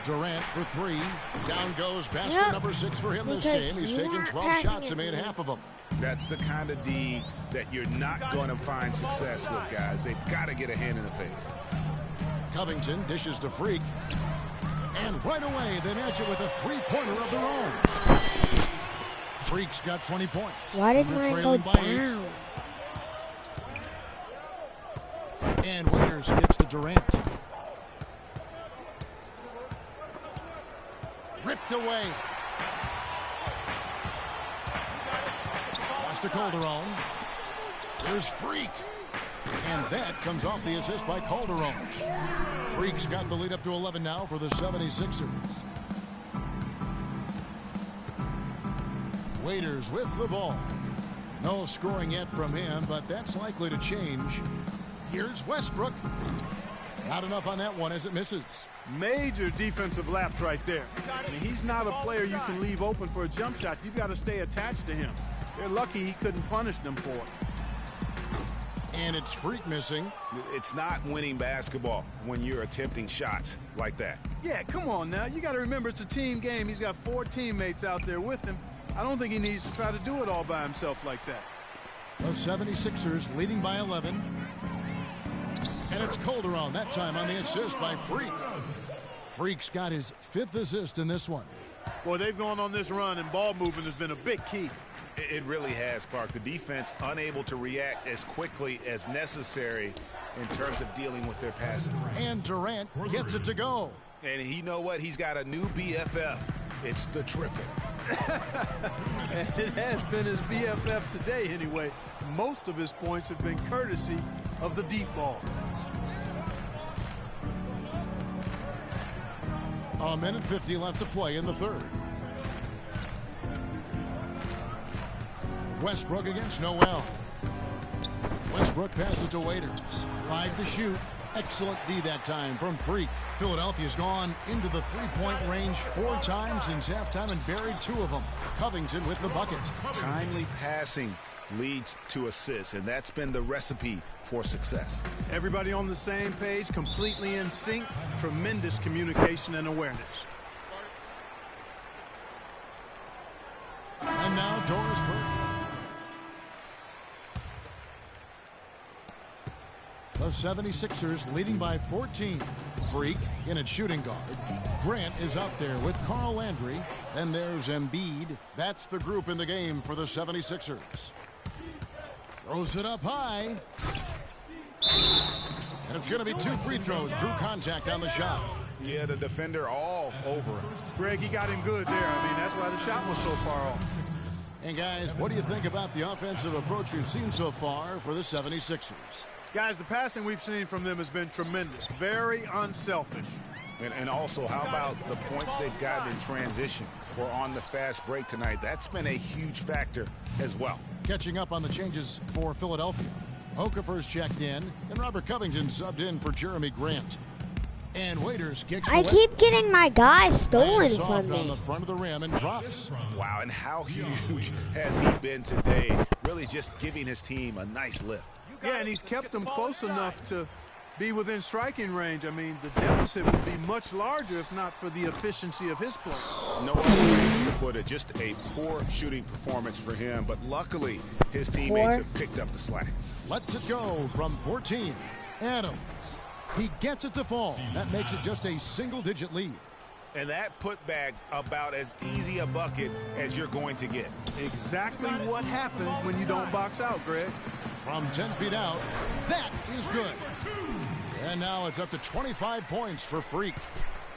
Durant for 3. Down goes basket number 6 for him this game. He's taken 12 shots and made half of them. That's the kind of D that you're not going to find success with, guys. They've got to get a hand in the face. Covington dishes to Freak. And right away, they match it with a 3-pointer of their own. Freak's got 20 points. Why did mine go down? 8. And Waiters gets to Durant. Ripped away. Pass to Calderon. There's Freak. And that comes off the assist by Calderon. Freak's got the lead up to 11 now for the 76ers. Waiters with the ball. No scoring yet from him, but that's likely to change. Here's Westbrook. Not enough on that one as it misses. Major defensive lapse right there. I mean, he's not a player you can leave open for a jump shot. You've got to stay attached to him. They're lucky he couldn't punish them for it. And it's Freak missing. It's not winning basketball when you're attempting shots like that. Yeah, come on now. You got to remember it's a team game. He's got 4 teammates out there with him. I don't think he needs to try to do it all by himself like that. The 76ers leading by 11. And it's Calderon, that time on the assist by Freak. Freak's got his 5th assist in this one. Boy, they've gone on this run, and ball movement has been a big key. It really has, Clark. The defense unable to react as quickly as necessary in terms of dealing with their passing. And Durant gets it to go. And you know what? He's got a new BFF. It's the triple. And it has been his BFF today anyway. Most of his points have been courtesy of the deep ball. A minute 50 left to play in the third. Westbrook against Noel. Westbrook passes to Waiters. 5 to shoot. Excellent D that time from Freak. Philadelphia's gone into the 3-point range 4 times since halftime and buried 2 of them. Covington with the bucket. Timely passing leads to assists, and that's been the recipe for success. Everybody on the same page, completely in sync, tremendous communication and awareness. And now Doris Burke. The 76ers leading by 14. Freak in at shooting guard. Grant is out there with Carl Landry. Then there's Embiid. That's the group in the game for the 76ers. Throws it up high. And it's going to be 2 free throws. Drew contact on the shot. Yeah, the defender all over him. Greg, he got him good there. I mean, that's why the shot was so far off. And guys, what do you think about the offensive approach we've seen so far for the 76ers? Guys, the passing we've seen from them has been tremendous. Very unselfish. And also, how about the points they've gotten in transition or on the fast break tonight? That's been a huge factor as well. Catching up on the changes for Philadelphia. Okafor's checked in, and Robert Covington subbed in for Jeremy Grant. And Waiters kicks I keep getting my guy stolen from me. On the front of the rim and drops. Wow, and how huge has he been today? Really just giving his team a nice lift. Yeah, and he's kept them close enough to be within striking range. I mean, the deficit would be much larger if not for the efficiency of his play. No other way to put it. Just a poor shooting performance for him, but luckily his teammates have picked up the slack. Lets it go from 14. Adams. He gets it to fall. That makes it just a single-digit lead. And that putback about as easy a bucket as you're going to get. Exactly what happens when you don't box out, Greg. From 10 feet out, that is good. And now it's up to 25 points for Freak.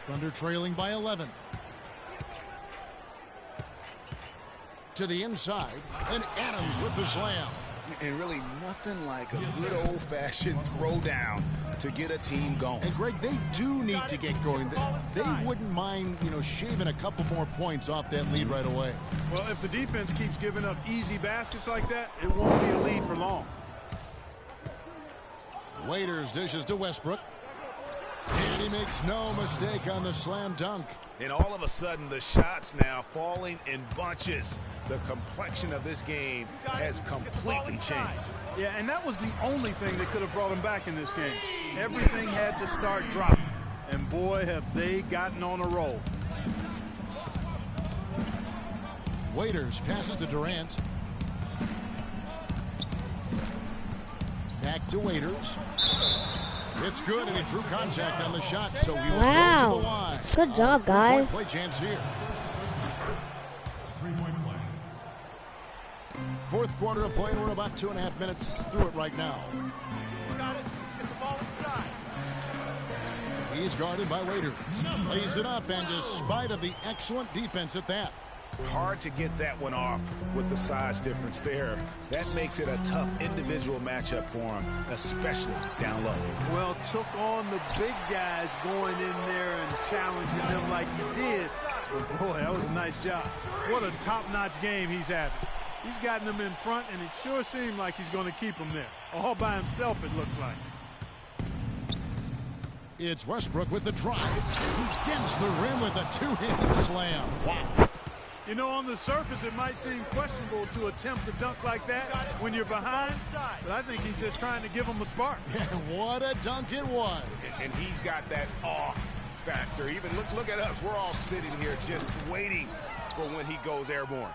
Thunder trailing by 11. To the inside, and Adams with the slam. And really nothing like a good old-fashioned throwdown to get a team going. And Greg, they do need to get going. They wouldn't mind, shaving a couple more points off that lead right away. Well, if the defense keeps giving up easy baskets like that, it won't be a lead for long. Waiters dishes to Westbrook. And he makes no mistake on the slam dunk. And all of a sudden, the shots now falling in bunches. The complexion of this game has completely changed. Yeah, and that was the only thing that could have brought him back in this game. Everything had to start dropping. And boy, have they gotten on a roll. Waiters passes to Durant. Back to Waiters. It's good, and he drew contact on the shot, so he will go to the line. Good job, guys. Play chance here. Fourth quarter of play, and we're about 2.5 minutes through it right now. Got it. Get the ball inside. He's guarded by Waiters. Lays it up, and despite of the excellent defense at that. Hard to get that one off with the size difference there. That makes it a tough individual matchup for him, especially down low. Well, took on the big guys going in there and challenging them like he did. But boy, that was a nice job. What a top-notch game he's having. He's gotten them in front, and it sure seemed like he's going to keep them there. All by himself, it looks like. It's Westbrook with the drive. He dents the rim with a two-handed slam. Wow. You know, on the surface, it might seem questionable to attempt a dunk like that when you're behind, but I think he's just trying to give them a spark. Yeah, what a dunk it was. And he's got that awe factor. Even look at us. We're all sitting here just waiting for when he goes airborne.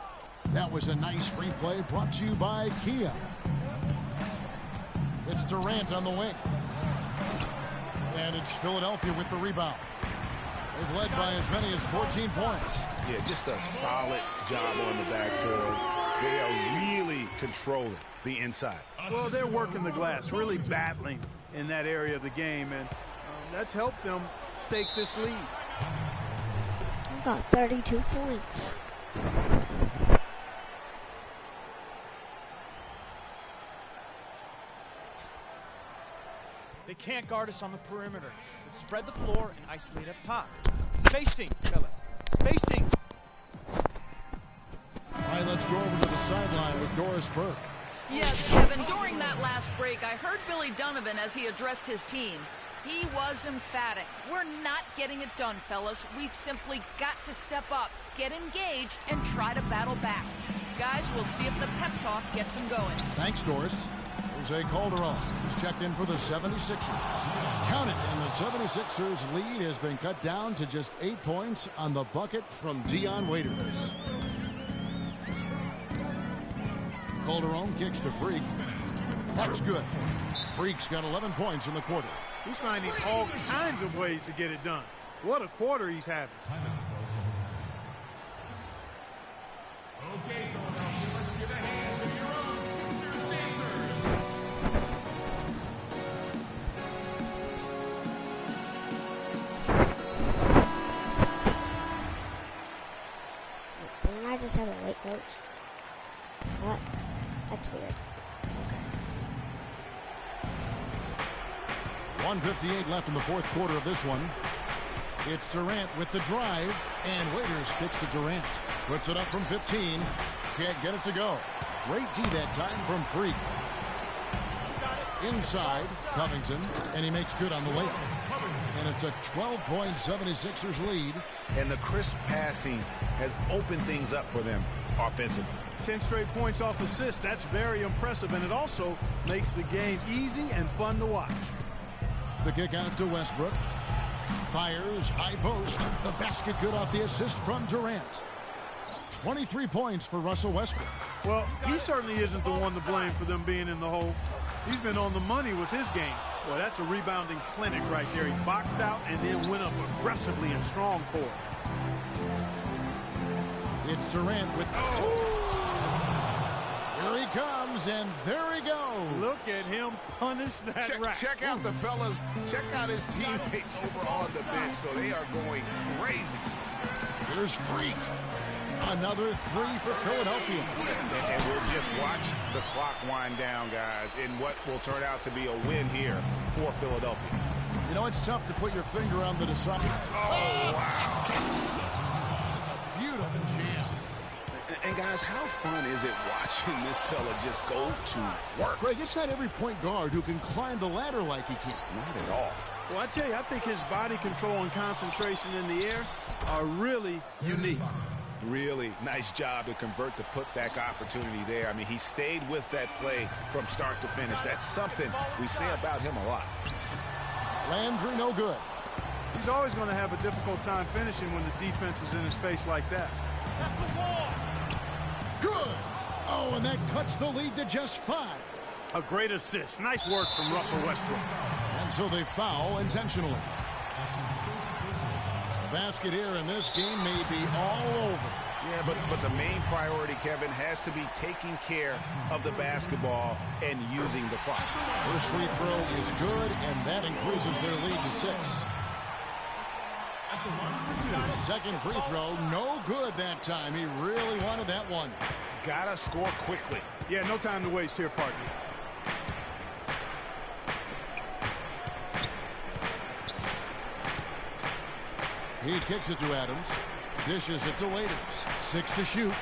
That was a nice replay brought to you by Kia. It's Durant on the wing. And it's Philadelphia with the rebound. They've led by as many as 14 points. Yeah, just a solid job on the backboard. They are really controlling the inside. Well, they're working the glass, really battling in that area of the game, and that's helped them stake this lead. I got 32 points. They can't guard us on the perimeter. Let's spread the floor and isolate up top. Spacing, fellas. Spacing. All right, let's go over to the sideline with Doris Burke. Yes, Kevin, during that last break, I heard Billy Donovan as he addressed his team. He was emphatic. We're not getting it done, fellas. We've simply got to step up, get engaged, and try to battle back. guys, we'll see if the pep talk gets them going. Thanks, Doris. Jose Calderon is checked in for the 76ers. Count it, and the 76ers lead has been cut down to just 8 points on the bucket from Dion Waiters. Calderon kicks to Freak. That's good. Freak's got 11 points in the quarter. He's finding all kinds of ways to get it done. What a quarter he's having. Okay, Philadelphia, let's give a hand to your own Sixers dancers. Didn't I just have a late coach? What? That's weird. Okay. 1:58 left in the fourth quarter of this one. It's Durant with the drive, and Waiters kicks to Durant. Puts it up from 15. Can't get it to go. Great D that time from Freak. Inside, Covington, and he makes good on the layup. And it's a 12-point 76ers lead. And the crisp passing has opened things up for them offensively. 10 straight points off assists. That's very impressive, and it also makes the game easy and fun to watch. The kick out to Westbrook. Fires, high post. The basket good off the assist from Durant. 23 points for Russell Westbrook. Well, he certainly isn't the one to blame for them being in the hole. He's been on the money with his game. Well, that's a rebounding clinic right there. He boxed out and then went up aggressively and strong for it. It's Durant with... Here he comes, and there he goes. Look at him punish that rack. Check out the fellas. Check out his teammates over on the bench. So they are going crazy. Here's Freak. Another three for Philadelphia. And we'll just watch the clock wind down, guys, in what will turn out to be a win here for Philadelphia. You know, it's tough to put your finger on the decider. Oh, wow. It's a beautiful jam. And guys, how fun is it watching this fella just go to work? Greg, it's not every point guard who can climb the ladder like he can. Not at all. Well, I tell you, I think his body control and concentration in the air are really unique. Really nice job to convert the putback opportunity there. I mean, he stayed with that play from start to finish. That's something we say about him a lot. Landry, no good. He's always going to have a difficult time finishing when the defense is in his face like that. That's the wall. Good. Oh, and that cuts the lead to just 5. A great assist. Nice work from Russell Westbrook. And so they foul intentionally. The basket here in this game may be all over. Yeah, but the main priority, Kevin, has to be taking care of the basketball and using the clock. First free throw is good, and that increases their lead to 6. Second free throw, no good that time. He really wanted that one. Gotta score quickly. Yeah, no time to waste here, partner. He kicks it to Adams. Dishes it to Waiters. 6 to shoot.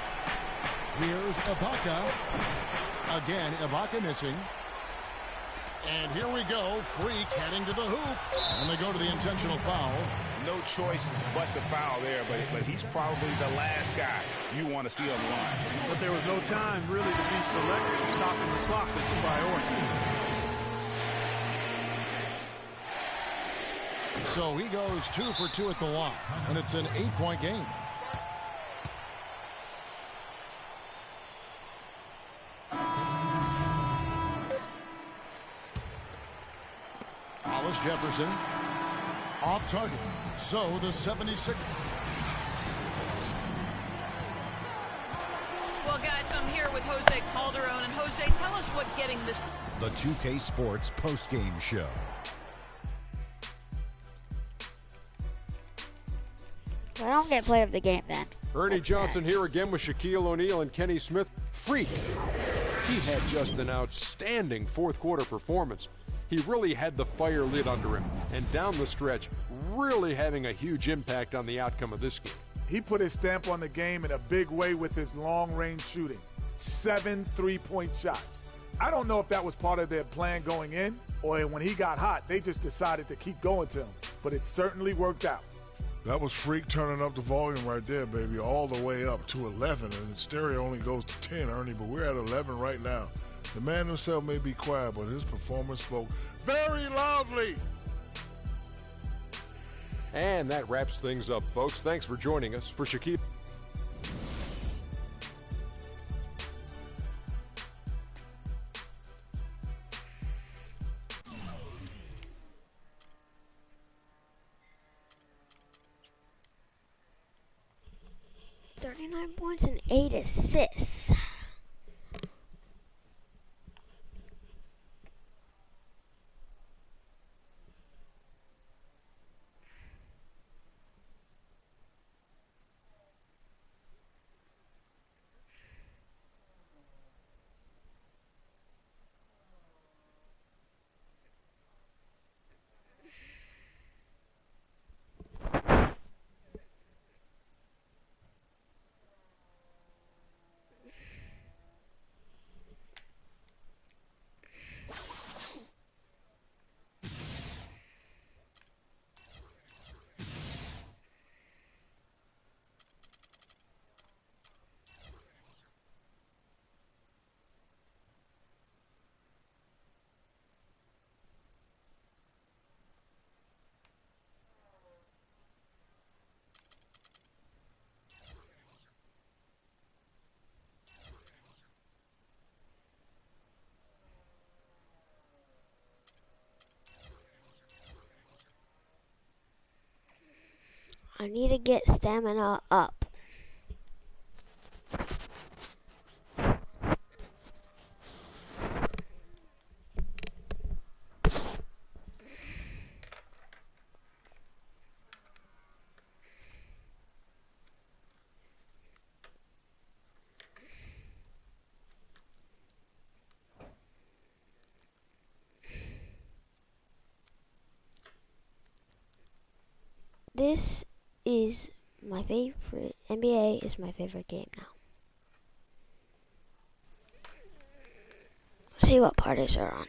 Here's Ibaka. Again, Ibaka missing. And here we go. Freak heading to the hoop. And they go to the intentional foul. No choice but to foul there, but he's probably the last guy you want to see on the line. But there was no time really to be selective. Stopping the clock is the priority. So he goes 2 for 2 at the line, and it's an 8-point game. Hollis Jefferson off target. So the 76. Well, guys, I'm here with Jose Calderon. And Jose, tell us what getting this... The 2K Sports postgame show. I don't get player of the game then. Ernie Johnson here again with Shaquille O'Neal and Kenny Smith. Freak. He had just an outstanding fourth quarter performance. He really had the fire lit under him, and down the stretch, really having a huge impact on the outcome of this game. He put his stamp on the game in a big way with his long-range shooting. 7 3-point shots. I don't know if that was part of their plan going in, or when he got hot, they just decided to keep going to him. But it certainly worked out. That was Freak turning up the volume right there, baby, all the way up to 11. And the stereo only goes to 10, Ernie, but we're at 11 right now. The man himself may be quiet, but his performance spoke very loudly. And that wraps things up, folks. Thanks for joining us. For Shaquille. 39 points and 8 assists. I need to get stamina up. This is my favorite. NBA is my favorite game now. See what parties are on.